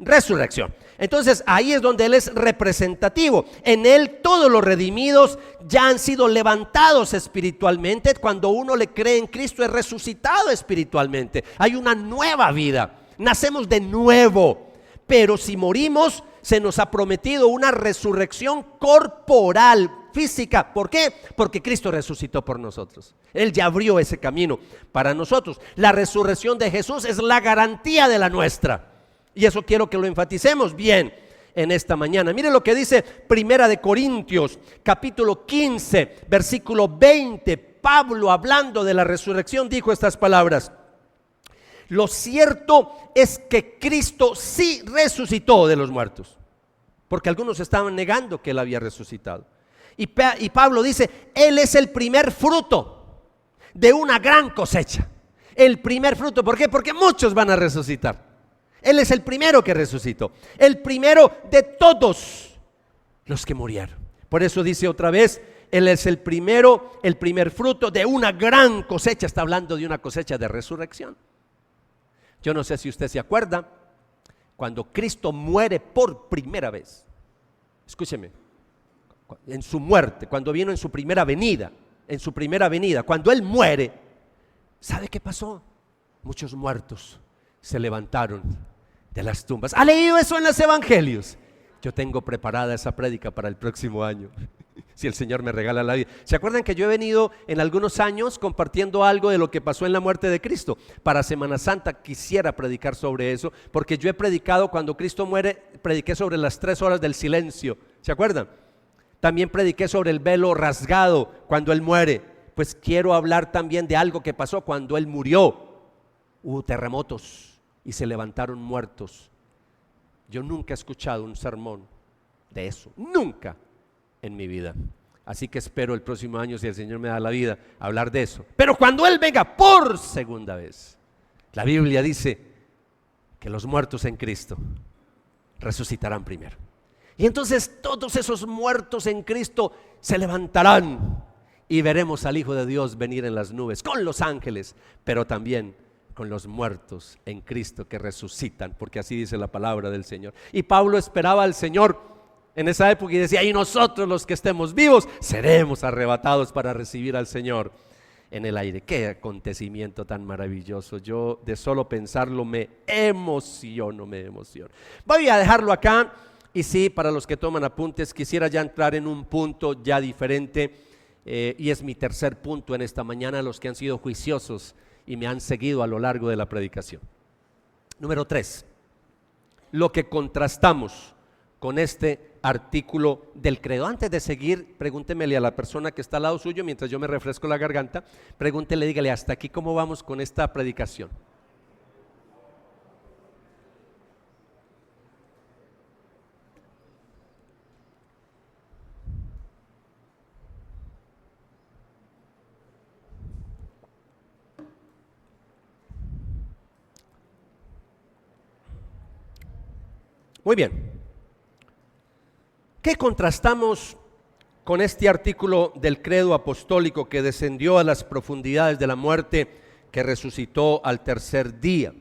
resurrección. Entonces, ahí es donde Él es representativo. En Él todos los redimidos ya han sido levantados espiritualmente. Cuando uno le cree en Cristo, es resucitado espiritualmente. Hay una nueva vida. Nacemos de nuevo. Pero si morimos, se nos ha prometido una resurrección corporal, física. ¿Por qué? Porque Cristo resucitó por nosotros. Él ya abrió ese camino para nosotros. La resurrección de Jesús es la garantía de la nuestra. Y eso quiero que lo enfaticemos bien en esta mañana. Mire lo que dice Primera de Corintios, capítulo 15, versículo 20. Pablo, hablando de la resurrección, dijo estas palabras: lo cierto es que Cristo sí resucitó de los muertos, porque algunos estaban negando que Él había resucitado. Y Pablo dice: Él es el primer fruto de una gran cosecha. El primer fruto, ¿por qué? Porque muchos van a resucitar. Él es el primero que resucitó, el primero de todos los que murieron. Por eso dice otra vez: Él es el primer fruto de una gran cosecha. Está hablando de una cosecha de resurrección. Yo no sé si usted se acuerda, cuando Cristo muere por primera vez, escúcheme, en su muerte, cuando vino en su primera venida, cuando Él muere, ¿sabe qué pasó? Muchos muertos se levantaron de las tumbas. ¿Ha leído eso en los evangelios? Yo tengo preparada esa prédica para el próximo año, si el Señor me regala la vida. ¿Se acuerdan que yo he venido en algunos años compartiendo algo de lo que pasó en la muerte de Cristo? Para Semana Santa quisiera predicar sobre eso, porque yo he predicado cuando Cristo muere, prediqué sobre las 3 horas del silencio. ¿Se acuerdan? También prediqué sobre el velo rasgado cuando Él muere. Pues quiero hablar también de algo que pasó cuando Él murió. Hubo terremotos y se levantaron muertos. Yo nunca he escuchado un sermón de eso, nunca en mi vida. Así que espero el próximo año, si el Señor me da la vida, hablar de eso. Pero cuando Él venga por segunda vez, la Biblia dice que los muertos en Cristo resucitarán primero. Y entonces todos esos muertos en Cristo se levantarán y veremos al Hijo de Dios venir en las nubes con los ángeles, pero también con los muertos en Cristo que resucitan, porque así dice la palabra del Señor. Y Pablo esperaba al Señor en esa época y decía: y nosotros los que estemos vivos seremos arrebatados para recibir al Señor en el aire. Qué acontecimiento tan maravilloso. Yo de solo pensarlo me emociono. Voy a dejarlo acá. Y sí, para los que toman apuntes, quisiera ya entrar en un punto ya diferente, y es mi tercer punto en esta mañana, los que han sido juiciosos y me han seguido a lo largo de la predicación. Número 3, lo que contrastamos con este artículo del credo. Antes de seguir, pregúntemele a la persona que está al lado suyo, mientras yo me refresco la garganta, pregúntele, dígale: hasta aquí, ¿cómo vamos con esta predicación? Muy bien. ¿Qué contrastamos con este artículo del credo apostólico que descendió a las profundidades de la muerte, que resucitó al tercer día?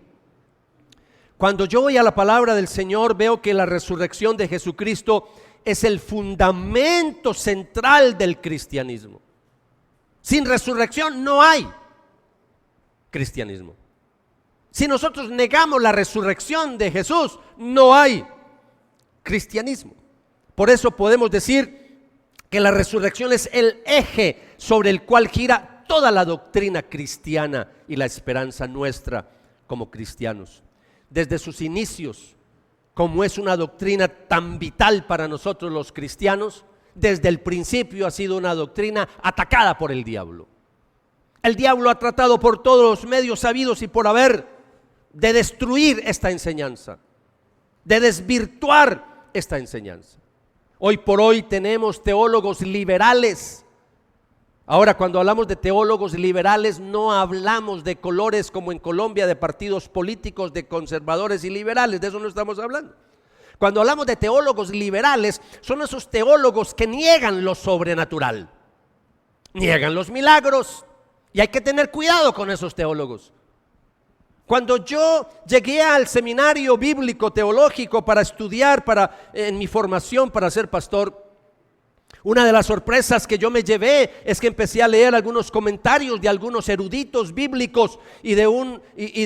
Cuando yo voy a la palabra del Señor, veo que la resurrección de Jesucristo es el fundamento central del cristianismo. Sin resurrección no hay cristianismo. Si nosotros negamos la resurrección de Jesús, no hay cristianismo. Por eso podemos decir que la resurrección es el eje sobre el cual gira toda la doctrina cristiana y la esperanza nuestra como cristianos. Desde sus inicios, como es una doctrina tan vital para nosotros los cristianos, desde el principio ha sido una doctrina atacada por el diablo. El diablo ha tratado por todos los medios sabidos y por haber de destruir esta enseñanza, de desvirtuar esta enseñanza. Hoy por hoy tenemos teólogos liberales. Ahora, cuando hablamos de teólogos liberales, no hablamos de colores como en Colombia, de partidos políticos, de conservadores y liberales, de eso no estamos hablando. Cuando hablamos de teólogos liberales, son esos teólogos que niegan lo sobrenatural, niegan los milagros, y hay que tener cuidado con esos teólogos. Cuando yo llegué al seminario bíblico teológico para estudiar, en mi formación para ser pastor, una de las sorpresas que yo me llevé es que empecé a leer algunos comentarios de algunos eruditos bíblicos y de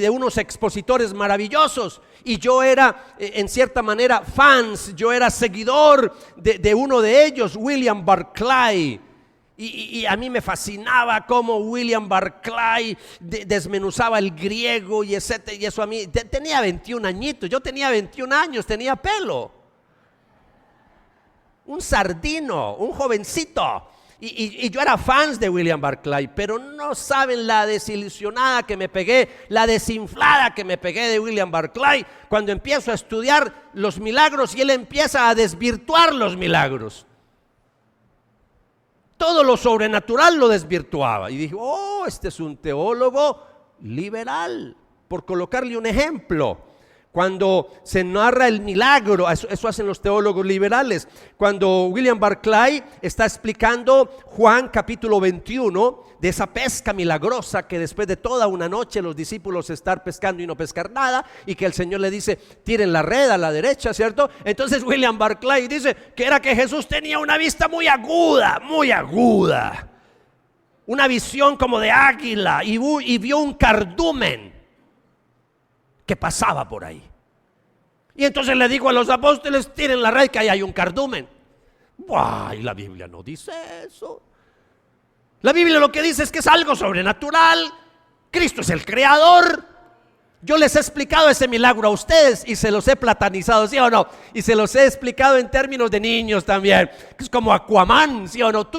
unos expositores maravillosos. Y yo era, en cierta manera, yo era seguidor de uno de ellos, William Barclay. Y a mí me fascinaba cómo William Barclay desmenuzaba el griego y eso a mí. Tenía 21 añitos, yo tenía 21 años, tenía pelo. Un sardino, un jovencito. Y yo era fan de William Barclay, pero no saben la desilusionada que me pegué, la desinflada que me pegué de William Barclay cuando empiezo a estudiar los milagros y él empieza a desvirtuar los milagros. Todo lo sobrenatural lo desvirtuaba. Y dije, este es un teólogo liberal, por colocarle un ejemplo. Cuando se narra el milagro, eso hacen los teólogos liberales. Cuando William Barclay está explicando Juan capítulo 21, de esa pesca milagrosa que después de toda una noche los discípulos estar pescando y no pescar nada, y que el Señor le dice, tiren la red a la derecha, ¿cierto? Entonces William Barclay dice que era que Jesús tenía una vista muy aguda, una visión como de águila, y vio un cardumen que pasaba por ahí. Y entonces le digo a los apóstoles, tiren la red que ahí hay un cardumen. ¡Ay! La Biblia no dice eso. La Biblia lo que dice es que es algo sobrenatural. Cristo es el creador. Yo les he explicado ese milagro a ustedes y se los he platanizado, ¿sí o no? Y se los he explicado en términos de niños también, que es como Aquaman, ¿sí o no?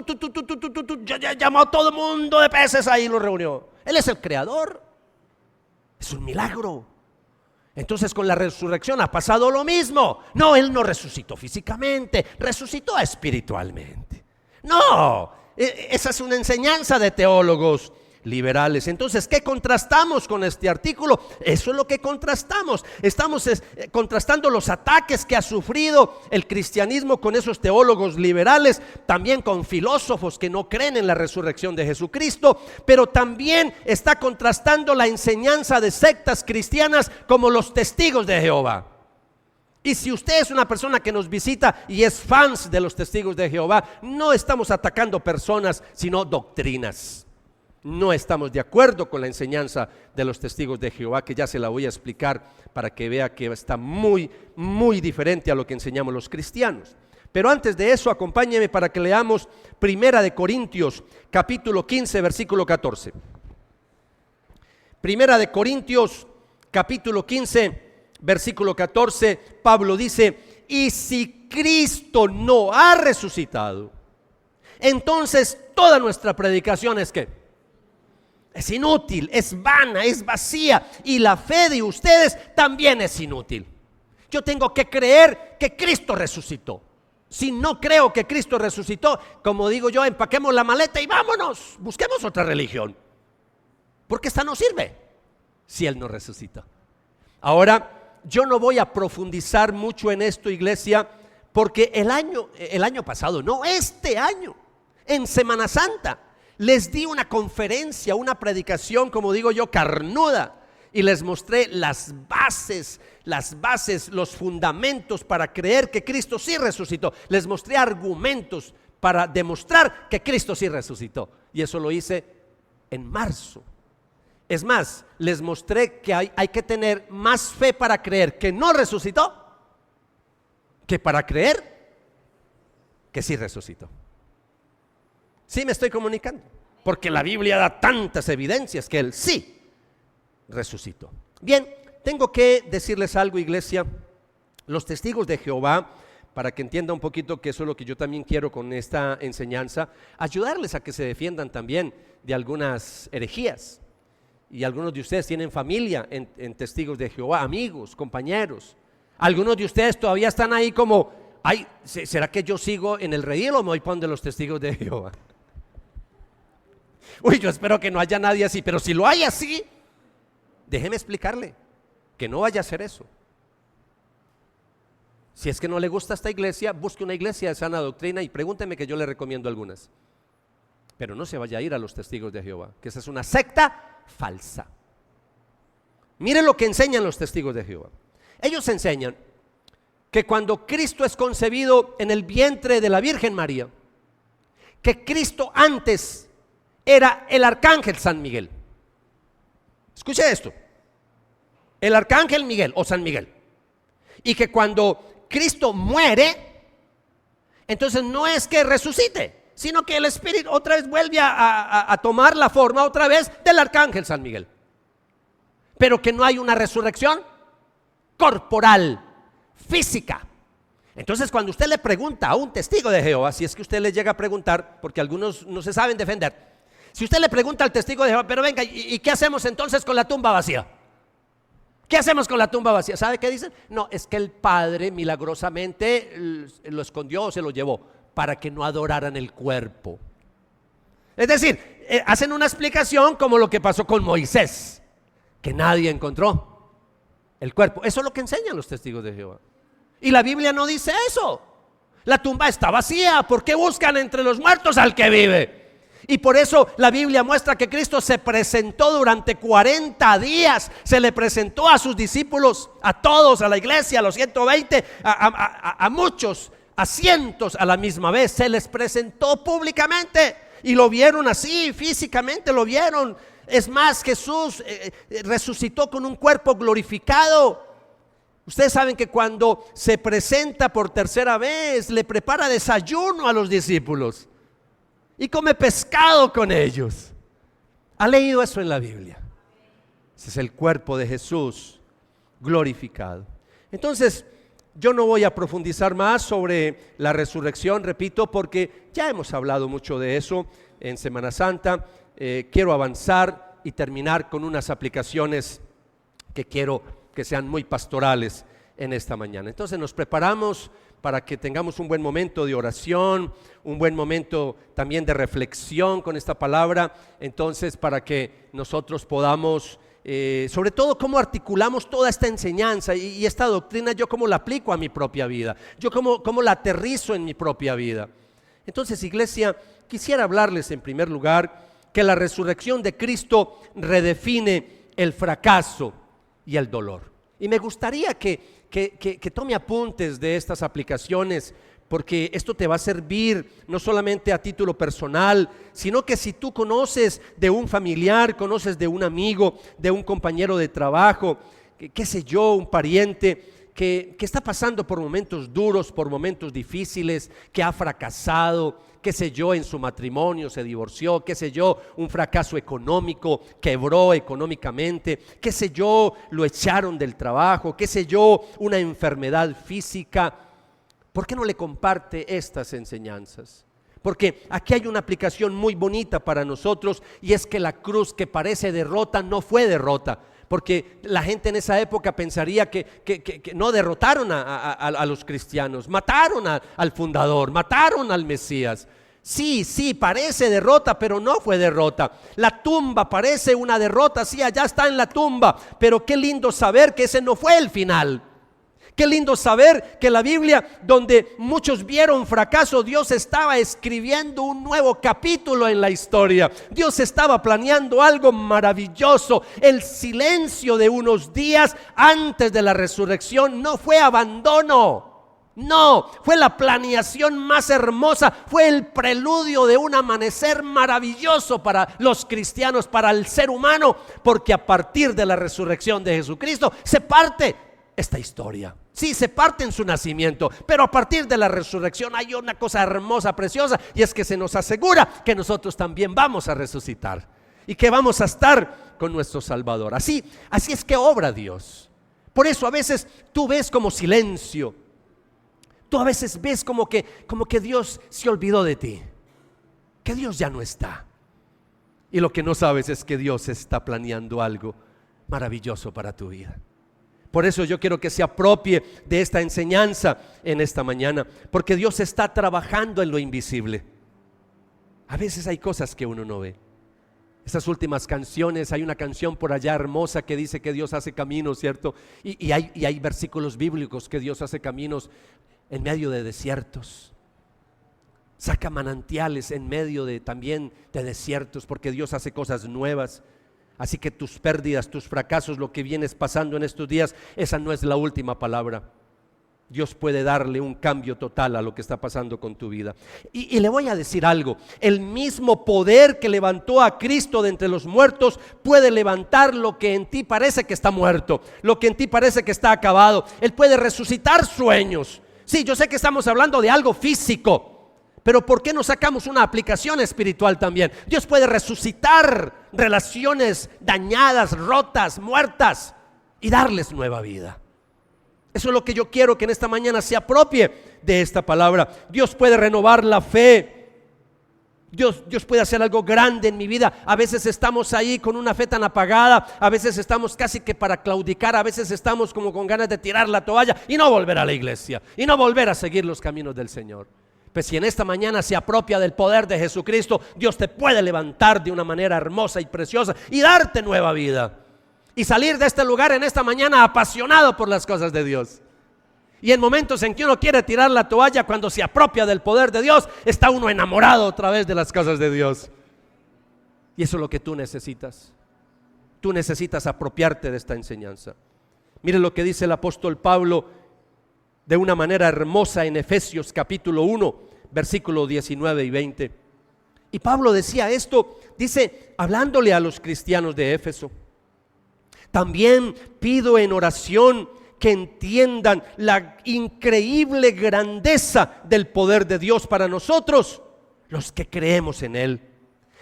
Ya llamó a todo el mundo de peces ahí, lo reunió. Él es el creador. Es un milagro. Entonces con la resurrección ha pasado lo mismo. No, Él no resucitó físicamente, resucitó espiritualmente. No, esa es una enseñanza de teólogos liberales. Entonces, ¿qué contrastamos con este artículo? Eso es lo que contrastamos. Estamos contrastando los ataques que ha sufrido el cristianismo con esos teólogos liberales, también con filósofos que no creen en la resurrección de Jesucristo, pero también está contrastando la enseñanza de sectas cristianas como los testigos de Jehová. Y si usted es una persona que nos visita y es fan de los testigos de Jehová, no estamos atacando personas, sino doctrinas. No estamos de acuerdo con la enseñanza de los testigos de Jehová, que ya se la voy a explicar para que vea que está muy, muy diferente a lo que enseñamos los cristianos. Pero antes de eso, acompáñeme para que leamos Primera de Corintios, capítulo 15, versículo 14. Primera de Corintios, capítulo 15, versículo 14, Pablo dice, y si Cristo no ha resucitado, entonces toda nuestra predicación es ¿qué? Es inútil, es vana, es vacía, y la fe de ustedes también es inútil. Yo tengo que creer que Cristo resucitó. Si no creo que Cristo resucitó, como digo yo, empaquemos la maleta y vámonos, busquemos otra religión, porque esta no sirve si Él no resucita. Ahora, yo no voy a profundizar mucho en esto, iglesia, porque el año pasado, no, este año, en Semana Santa, les di una conferencia, una predicación, como digo yo, carnuda, y les mostré las bases, los fundamentos para creer que Cristo sí resucitó. Les mostré argumentos para demostrar que Cristo sí resucitó, y eso lo hice en marzo. Es más, les mostré que hay que tener más fe para creer que no resucitó que para creer que sí resucitó. Sí me estoy comunicando, porque la Biblia da tantas evidencias que Él sí resucitó. Bien, tengo que decirles algo, iglesia. Los testigos de Jehová, para que entienda un poquito que eso es lo que yo también quiero con esta enseñanza, ayudarles a que se defiendan también de algunas herejías. y algunos de ustedes tienen familia en Testigos de Jehová, amigos, compañeros. Algunos de ustedes todavía están ahí como, ay, ¿será que yo sigo en el redil o me voy para donde los Testigos de Jehová? Uy, yo espero que no haya nadie así, pero si lo hay así, déjeme explicarle que no vaya a hacer eso. Si es que no le gusta esta iglesia, busque una iglesia de sana doctrina y pregúnteme, que yo le recomiendo algunas. Pero no se vaya a ir a los Testigos de Jehová, que esa es una secta falsa. Mire lo que enseñan los Testigos de Jehová. Ellos enseñan que cuando Cristo es concebido en el vientre de la Virgen María, que Cristo antes era el arcángel San Miguel. Escuche esto: el arcángel Miguel o San Miguel. Y que cuando Cristo muere, entonces no es que resucite, sino que el Espíritu otra vez vuelve a tomar la forma otra vez del arcángel San Miguel. Pero que no hay una resurrección corporal, física. Entonces, cuando usted le pregunta a un testigo de Jehová, si es que usted le llega a preguntar, porque algunos no se saben defender, si usted le pregunta al testigo de Jehová, pero venga, ¿y qué hacemos entonces con la tumba vacía? ¿Qué hacemos con la tumba vacía? ¿Sabe qué dicen? No, es que el Padre milagrosamente lo escondió o se lo llevó para que no adoraran el cuerpo. Es decir, hacen una explicación como lo que pasó con Moisés, que nadie encontró el cuerpo. Eso es lo que enseñan los testigos de Jehová. Y la Biblia no dice eso. La tumba está vacía. ¿Por qué buscan entre los muertos al que vive? Y por eso la Biblia muestra que Cristo se presentó durante 40 días. Se le presentó a sus discípulos, a todos, a la iglesia, a los 120, a muchos, a cientos a la misma vez. Se les presentó públicamente y lo vieron así, físicamente lo vieron. Es más, Jesús resucitó con un cuerpo glorificado. Ustedes saben que cuando se presenta por tercera vez, le prepara desayuno a los discípulos y come pescado con ellos. ¿Ha leído eso en la Biblia? Ese es el cuerpo de Jesús glorificado. Entonces, yo no voy a profundizar más sobre la resurrección, repito, porque ya hemos hablado mucho de eso en Semana Santa. Quiero avanzar y terminar con unas aplicaciones que quiero que sean muy pastorales en esta mañana. Entonces nos preparamos para que tengamos un buen momento de oración, un buen momento también de reflexión con esta palabra. Entonces, para que nosotros podamos, sobre todo, cómo articulamos toda esta enseñanza y esta doctrina, yo cómo la aplico a mi propia vida, yo cómo la aterrizo en mi propia vida. Entonces, iglesia, quisiera hablarles en primer lugar que la resurrección de Cristo redefine el fracaso y el dolor. Y me gustaría que tome apuntes de estas aplicaciones, porque esto te va a servir no solamente a título personal, sino que si tú conoces de un familiar, conoces de un amigo, de un compañero de trabajo, qué sé yo, un pariente que está pasando por momentos duros, por momentos difíciles, que ha fracasado, qué sé yo, en su matrimonio, se divorció, qué sé yo, un fracaso económico, quebró económicamente, qué sé yo, lo echaron del trabajo, qué sé yo, una enfermedad física. ¿Por qué no le comparte estas enseñanzas? Porque aquí hay una aplicación muy bonita para nosotros, y es que la cruz que parece derrota no fue derrota. Porque la gente en esa época pensaría que no derrotaron a los cristianos, mataron al fundador, mataron al Mesías. Sí, parece derrota, pero no fue derrota. La tumba parece una derrota, sí, allá está en la tumba, pero qué lindo saber que ese no fue el final. Qué lindo saber que la Biblia, donde muchos vieron fracaso, Dios estaba escribiendo un nuevo capítulo en la historia. Dios estaba planeando algo maravilloso. El silencio de unos días antes de la resurrección no fue abandono. No, fue la planeación más hermosa, fue el preludio de un amanecer maravilloso para los cristianos, para el ser humano, porque a partir de la resurrección de Jesucristo se parte esta historia. Sí, se parte en su nacimiento, pero a partir de la resurrección hay una cosa hermosa, preciosa, y es que se nos asegura que nosotros también vamos a resucitar y que vamos a estar con nuestro Salvador. Así es que obra Dios. Por eso a veces tú ves como silencio, tú a veces ves como que Dios se olvidó de ti, que Dios ya no está. Y lo que no sabes es que Dios está planeando algo maravilloso para tu vida. Por eso yo quiero que se apropie de esta enseñanza en esta mañana, porque Dios está trabajando en lo invisible. A veces hay cosas que uno no ve. Estas últimas canciones, hay una canción por allá hermosa que dice que Dios hace caminos, ¿cierto? Y hay versículos bíblicos que Dios hace caminos en medio de desiertos. Saca manantiales en medio también de desiertos, porque Dios hace cosas nuevas. Así que tus pérdidas, tus fracasos, lo que vienes pasando en estos días, esa no es la última palabra. Dios puede darle un cambio total a lo que está pasando con tu vida. Y le voy a decir algo: el mismo poder que levantó a Cristo de entre los muertos puede levantar lo que en ti parece que está muerto, lo que en ti parece que está acabado. Él puede resucitar sueños. Sí, yo sé que estamos hablando de algo físico, pero ¿por qué no sacamos una aplicación espiritual también? Dios puede resucitar relaciones dañadas, rotas, muertas, y darles nueva vida. Eso es lo que yo quiero que en esta mañana se apropie de esta palabra. Dios puede renovar la fe. Dios puede hacer algo grande en mi vida. A veces estamos ahí con una fe tan apagada, a veces estamos casi que para claudicar, a veces estamos como con ganas de tirar la toalla y no volver a la iglesia y no volver a seguir los caminos del Señor. Pues si en esta mañana se apropia del poder de Jesucristo, Dios te puede levantar de una manera hermosa y preciosa y darte nueva vida. Y salir de este lugar en esta mañana apasionado por las cosas de Dios. Y en momentos en que uno quiere tirar la toalla, cuando se apropia del poder de Dios, está uno enamorado otra vez de las cosas de Dios. Y eso es lo que tú necesitas. Tú necesitas apropiarte de esta enseñanza. Mire lo que dice el apóstol Pablo de una manera hermosa en Efesios capítulo 1, versículo 19 y 20. Y Pablo decía esto, dice, hablándole a los cristianos de Éfeso: también pido en oración que entiendan la increíble grandeza del poder de Dios para nosotros, los que creemos en Él.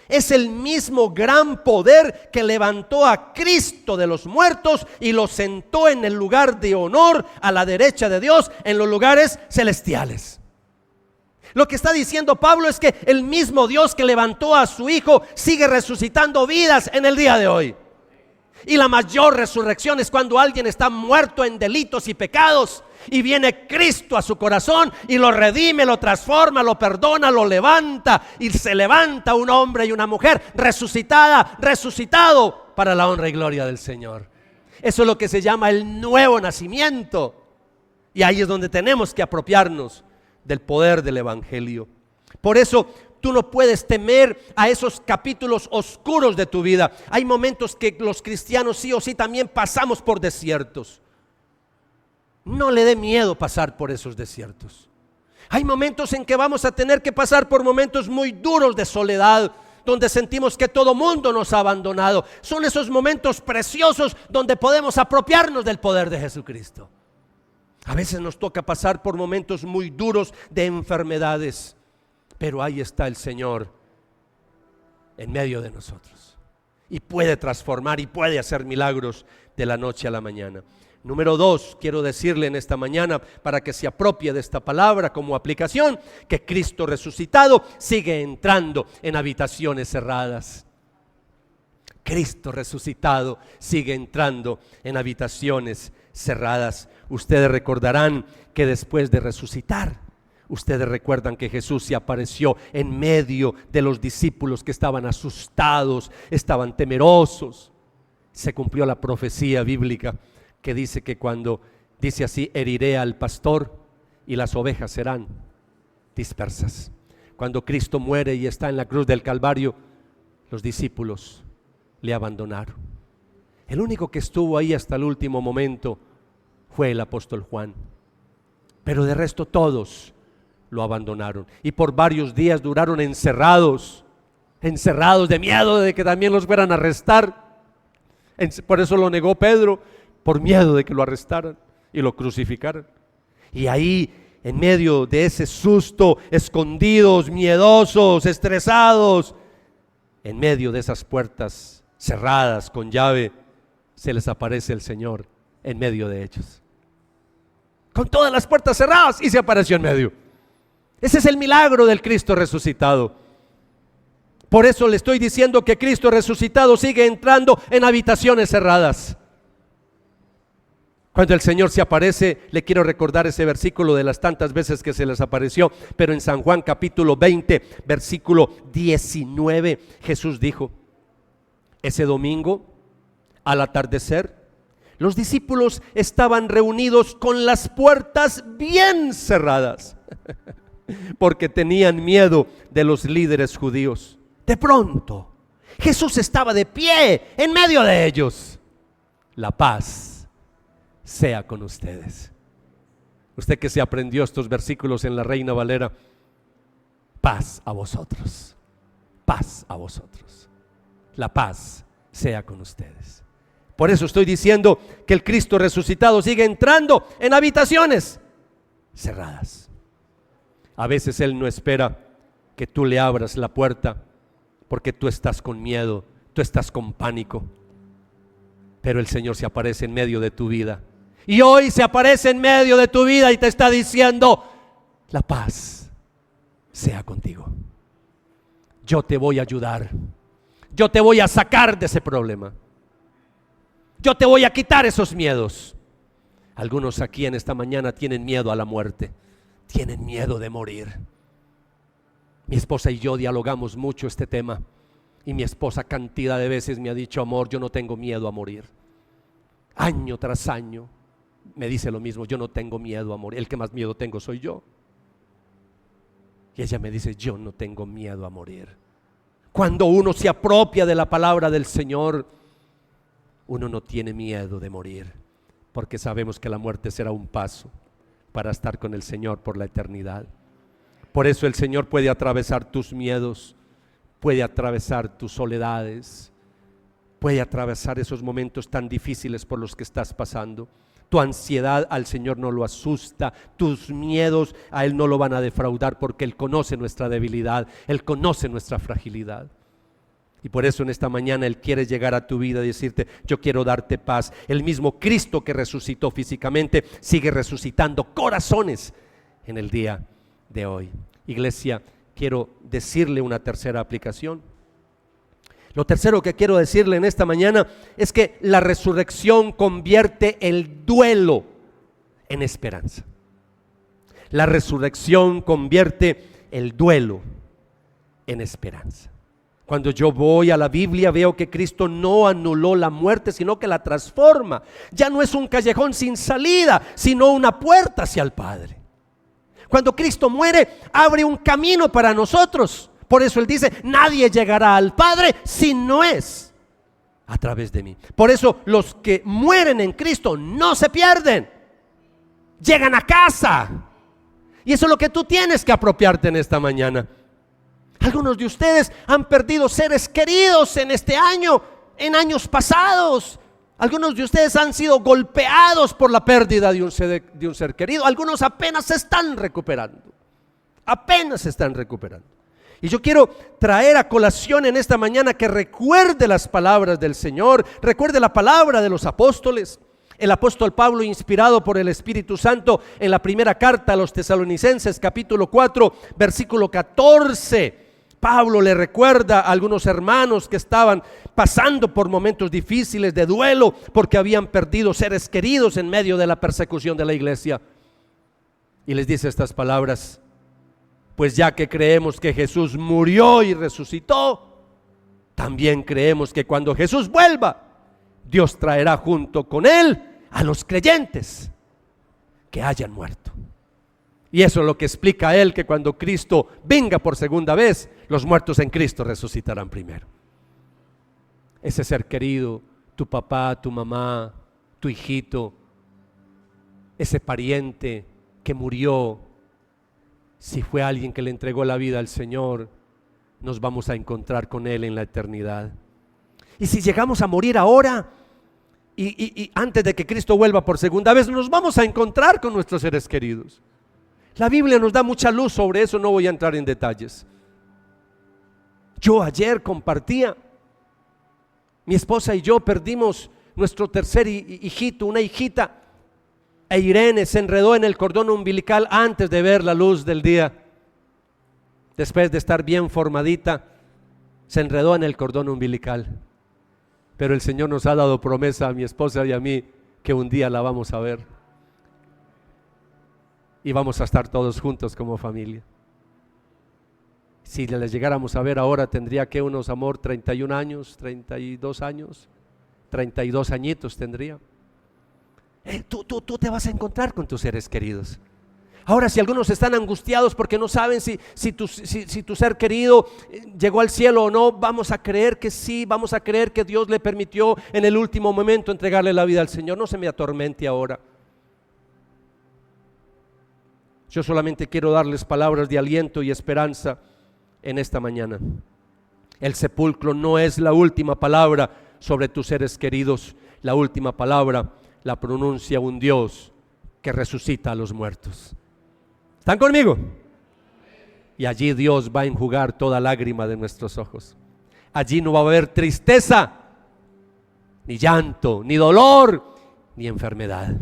Es el mismo gran poder que levantó a Cristo de los muertos y lo sentó en el lugar de honor a la derecha de Dios en los lugares celestiales. Lo que está diciendo Pablo es que el mismo Dios que levantó a su Hijo sigue resucitando vidas en el día de hoy. Y la mayor resurrección es cuando alguien está muerto en delitos y pecados y viene Cristo a su corazón y lo redime, lo transforma, lo perdona, lo levanta, y se levanta un hombre y una mujer resucitado para la honra y gloria del Señor. Eso es lo que se llama el nuevo nacimiento, y ahí es donde tenemos que apropiarnos del poder del evangelio. Por eso tú no puedes temer a esos capítulos oscuros de tu vida. Hay momentos que los cristianos sí o sí también pasamos por desiertos. No le dé miedo pasar por esos desiertos. Hay momentos en que vamos a tener que pasar por momentos muy duros de soledad, donde sentimos que todo mundo nos ha abandonado. Son esos momentos preciosos donde podemos apropiarnos del poder de Jesucristo. A veces nos toca pasar por momentos muy duros de enfermedades, pero ahí está el Señor en medio de nosotros y puede transformar y puede hacer milagros de la noche a la mañana. Número 2, quiero decirle en esta mañana, para que se apropie de esta palabra como aplicación, que Cristo resucitado sigue entrando en habitaciones cerradas. Cristo resucitado sigue entrando en habitaciones cerradas. Ustedes recordarán que después de resucitar, ustedes recuerdan que Jesús se apareció en medio de los discípulos que estaban asustados, estaban temerosos. Se cumplió la profecía bíblica que dice que cuando dice así: heriré al pastor y las ovejas serán dispersas. Cuando Cristo muere y está en la cruz del Calvario, los discípulos le abandonaron. El único que estuvo ahí hasta el último momento fue el apóstol Juan, pero de resto todos lo abandonaron y por varios días duraron encerrados de miedo de que también los fueran a arrestar. Por eso lo negó Pedro, por miedo de que lo arrestaran y lo crucificaran. Y ahí, en medio de ese susto, escondidos, miedosos, estresados, en medio de esas puertas cerradas con llave, se les aparece el Señor en medio de ellos, con todas las puertas cerradas, y se apareció en medio. Ese es el milagro del Cristo resucitado. Por eso le estoy diciendo que Cristo resucitado sigue entrando en habitaciones cerradas. Cuando el Señor se aparece, le quiero recordar ese versículo de las tantas veces que se les apareció, pero en San Juan capítulo 20, versículo 19, Jesús dijo: ese domingo, al atardecer, los discípulos estaban reunidos con las puertas bien cerradas, porque tenían miedo de los líderes judíos. De pronto, Jesús estaba de pie en medio de ellos. La paz sea con ustedes. Usted que se aprendió estos versículos en la Reina Valera: paz a vosotros, paz a vosotros. La paz sea con ustedes. Por eso estoy diciendo que el Cristo resucitado sigue entrando en habitaciones cerradas. A veces Él no espera que tú le abras la puerta porque tú estás con miedo, tú estás con pánico. Pero el Señor se aparece en medio de tu vida. Y hoy se aparece en medio de tu vida y te está diciendo: la paz sea contigo. Yo te voy a ayudar. Yo te voy a sacar de ese problema. Yo te voy a quitar esos miedos. Algunos aquí en esta mañana tienen miedo a la muerte. Tienen miedo de morir. Mi esposa y yo dialogamos mucho este tema. Y mi esposa cantidad de veces me ha dicho: amor, yo no tengo miedo a morir. Año tras año me dice lo mismo: yo no tengo miedo a morir. El que más miedo tengo soy yo. Y ella me dice: yo no tengo miedo a morir. Cuando uno se apropia de la palabra del Señor, uno no tiene miedo de morir, porque sabemos que la muerte será un paso para estar con el Señor por la eternidad. Por eso el Señor puede atravesar tus miedos, puede atravesar tus soledades, puede atravesar esos momentos tan difíciles por los que estás pasando. Tu ansiedad al Señor no lo asusta, tus miedos a Él no lo van a defraudar, porque Él conoce nuestra debilidad, Él conoce nuestra fragilidad. Y por eso en esta mañana Él quiere llegar a tu vida y decirte: yo quiero darte paz. El mismo Cristo que resucitó físicamente sigue resucitando corazones en el día de hoy. Iglesia, quiero decirle una tercera aplicación. Lo tercero que quiero decirle en esta mañana es que la resurrección convierte el duelo en esperanza. La resurrección convierte el duelo en esperanza. Cuando yo voy a la Biblia, veo que Cristo no anuló la muerte, sino que la transforma. Ya no es un callejón sin salida, sino una puerta hacia el Padre. Cuando Cristo muere, abre un camino para nosotros. Por eso Él dice: nadie llegará al Padre si no es a través de mí. Por eso los que mueren en Cristo no se pierden, llegan a casa. Y eso es lo que tú tienes que apropiarte en esta mañana. Algunos de ustedes han perdido seres queridos en este año, en años pasados. Algunos de ustedes han sido golpeados por la pérdida de un ser querido. Algunos apenas se están recuperando. Apenas se están recuperando. Y yo quiero traer a colación en esta mañana que recuerde las palabras del Señor, recuerde la palabra de los apóstoles. El apóstol Pablo, inspirado por el Espíritu Santo, en la primera carta a los Tesalonicenses, capítulo 4, versículo 14, Pablo le recuerda a algunos hermanos que estaban pasando por momentos difíciles de duelo porque habían perdido seres queridos en medio de la persecución de la iglesia. Y les dice estas palabras: pues ya que creemos que Jesús murió y resucitó, también creemos que cuando Jesús vuelva, Dios traerá junto con Él a los creyentes que hayan muerto. Y eso es lo que explica a Él que cuando Cristo venga por segunda vez, los muertos en Cristo resucitarán primero. Ese ser querido, tu papá, tu mamá, tu hijito, ese pariente que murió, si fue alguien que le entregó la vida al Señor, nos vamos a encontrar con Él en la eternidad. Y si llegamos a morir ahora y antes de que Cristo vuelva por segunda vez, nos vamos a encontrar con nuestros seres queridos. La Biblia nos da mucha luz sobre eso, no voy a entrar en detalles. Yo ayer compartía, mi esposa y yo perdimos nuestro tercer hijito, una hijita. E Irene se enredó en el cordón umbilical antes de ver la luz del día. Después de estar bien formadita, se enredó en el cordón umbilical. Pero el Señor nos ha dado promesa a mi esposa y a mí que un día la vamos a ver. Y vamos a estar todos juntos como familia. Si les llegáramos a ver ahora, tendría que unos, amor, 31 años, 32 años, 32 añitos tendría. Tú te vas a encontrar con tus seres queridos. Ahora, si algunos están angustiados porque no saben si tu ser querido llegó al cielo o no, vamos a creer que sí, vamos a creer que Dios le permitió en el último momento entregarle la vida al Señor. No se me atormente ahora. Yo solamente quiero darles palabras de aliento y esperanza en esta mañana. El sepulcro no es la última palabra sobre tus seres queridos. La última palabra la pronuncia un Dios que resucita a los muertos. ¿Están conmigo? Y allí Dios va a enjugar toda lágrima de nuestros ojos. Allí no va a haber tristeza, ni llanto, ni dolor, ni enfermedad.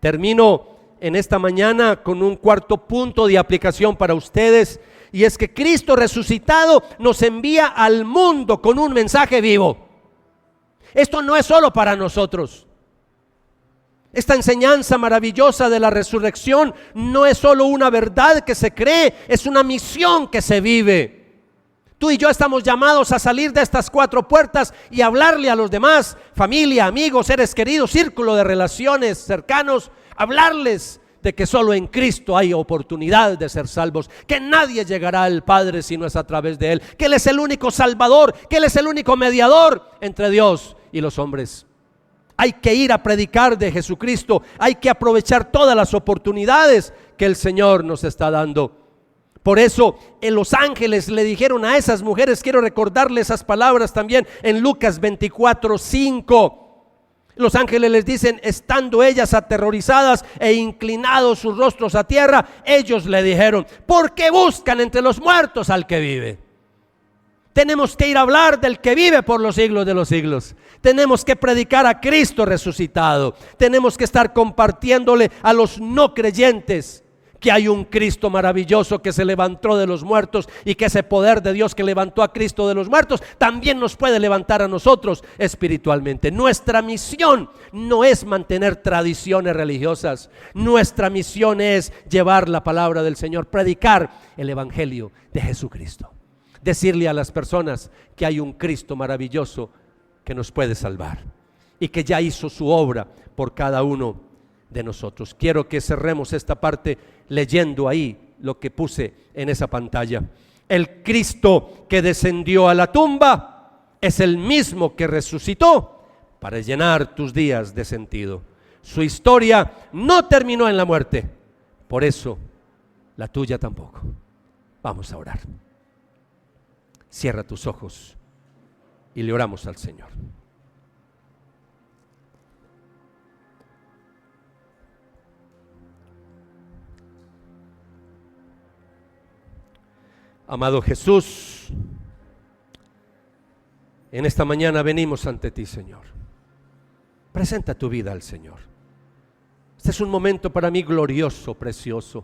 Termino en esta mañana con un cuarto punto de aplicación para ustedes, y es que Cristo resucitado nos envía al mundo con un mensaje vivo. Esto no es solo para nosotros. Esta enseñanza maravillosa de la resurrección no es solo una verdad que se cree, es una misión que se vive. Tú y yo estamos llamados a salir de estas cuatro puertas y hablarle a los demás, familia, amigos, seres queridos, círculo de relaciones cercanos, hablarles de que solo en Cristo hay oportunidad de ser salvos, que nadie llegará al Padre si no es a través de Él, que Él es el único Salvador, que Él es el único mediador entre Dios y los hombres. Hay que ir a predicar de Jesucristo, hay que aprovechar todas las oportunidades que el Señor nos está dando. Por eso los ángeles le dijeron a esas mujeres, quiero recordarles esas palabras también en Lucas 24:5. Los ángeles les dicen, estando ellas aterrorizadas e inclinados sus rostros a tierra, ellos le dijeron, ¿por qué buscan entre los muertos al que vive? Tenemos que ir a hablar del que vive por los siglos de los siglos. Tenemos que predicar a Cristo resucitado. Tenemos que estar compartiéndole a los no creyentes que hay un Cristo maravilloso que se levantó de los muertos, y que ese poder de Dios que levantó a Cristo de los muertos también nos puede levantar a nosotros espiritualmente. Nuestra misión no es mantener tradiciones religiosas. Nuestra misión es llevar la palabra del Señor, predicar el evangelio de Jesucristo. Decirle a las personas que hay un Cristo maravilloso que nos puede salvar y que ya hizo su obra por cada uno de nosotros. Quiero que cerremos esta parte leyendo ahí lo que puse en esa pantalla. El Cristo que descendió a la tumba es el mismo que resucitó para llenar tus días de sentido. Su historia no terminó en la muerte, por eso la tuya tampoco. Vamos a orar. Cierra tus ojos y le oramos al Señor. Amado Jesús, en esta mañana venimos ante ti, Señor. Presenta tu vida al Señor. Este es un momento para mí glorioso, precioso.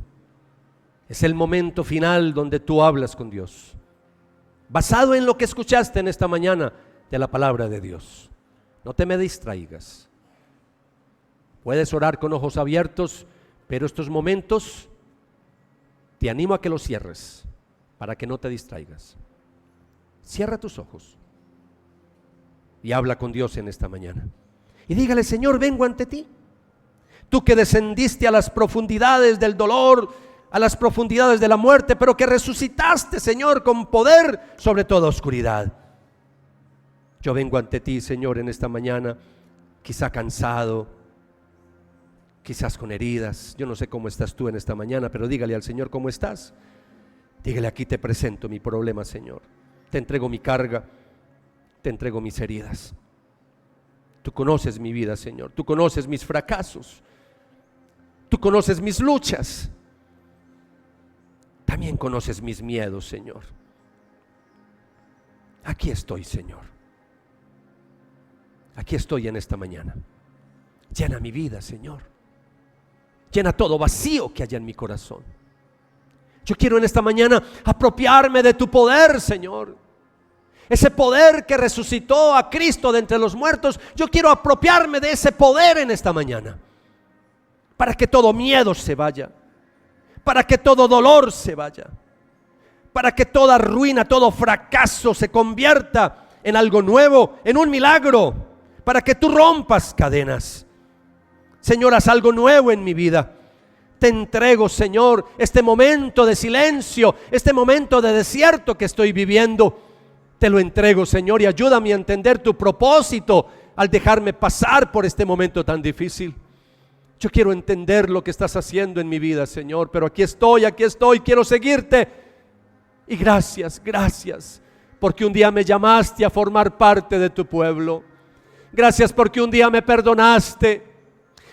Es el momento final donde tú hablas con Dios, basado en lo que escuchaste en esta mañana de la palabra de Dios. No te me distraigas. Puedes orar con ojos abiertos, pero estos momentos te animo a que los cierres para que no te distraigas. Cierra tus ojos y habla con Dios en esta mañana. Y dígale, Señor, vengo ante ti. Tú que descendiste a las profundidades del dolor, a las profundidades de la muerte, pero que resucitaste, Señor, con poder sobre toda oscuridad. Yo vengo ante ti, Señor, en esta mañana, quizá cansado, quizás con heridas. Yo no sé cómo estás tú en esta mañana, pero dígale al Señor cómo estás. Dígale, aquí te presento mi problema, Señor. Te entrego mi carga, te entrego mis heridas. Tú conoces mi vida, Señor. Tú conoces mis fracasos. Tú conoces mis luchas. También conoces mis miedos, Señor. Aquí estoy, Señor. Aquí estoy en esta mañana. Llena mi vida, Señor. Llena todo vacío que haya en mi corazón. Yo quiero en esta mañana apropiarme de tu poder, Señor. ese poder que resucitó a Cristo de entre los muertos, yo quiero apropiarme de ese poder en esta mañana, para que todo miedo se vaya, para que todo dolor se vaya, para que toda ruina, todo fracaso se convierta en algo nuevo, en un milagro, para que tú rompas cadenas. Señor, haz algo nuevo en mi vida. Te entrego, Señor, este momento de silencio, este momento de desierto que estoy viviendo. Te lo entrego, Señor, y ayúdame a entender tu propósito al dejarme pasar por este momento tan difícil. Yo quiero entender lo que estás haciendo en mi vida, Señor, pero aquí estoy, quiero seguirte. Y gracias, porque un día me llamaste a formar parte de tu pueblo. Gracias porque un día me perdonaste.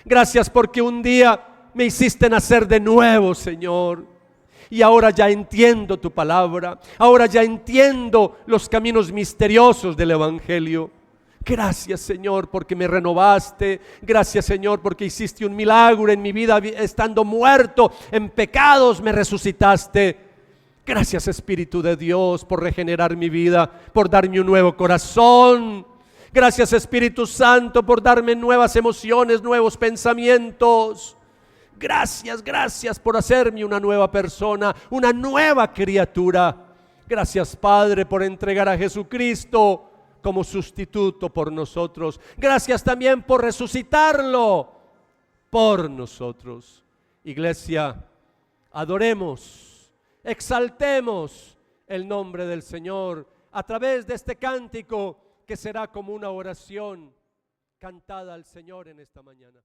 Gracias porque un día me hiciste nacer de nuevo, Señor. Y ahora ya entiendo tu palabra. Ahora ya entiendo los caminos misteriosos del Evangelio. Gracias, Señor, porque me renovaste. Gracias, Señor, porque hiciste un milagro en mi vida. Estando muerto en pecados, me resucitaste. Gracias, Espíritu de Dios, por regenerar mi vida, por darme un nuevo corazón. Gracias, Espíritu Santo, por darme nuevas emociones, nuevos pensamientos. Gracias por hacerme una nueva persona, una nueva criatura. Gracias, Padre, por entregar a Jesucristo como sustituto por nosotros. Gracias también por resucitarlo por nosotros. Iglesia, adoremos, exaltemos el nombre del Señor a través de este cántico que será como una oración cantada al Señor en esta mañana.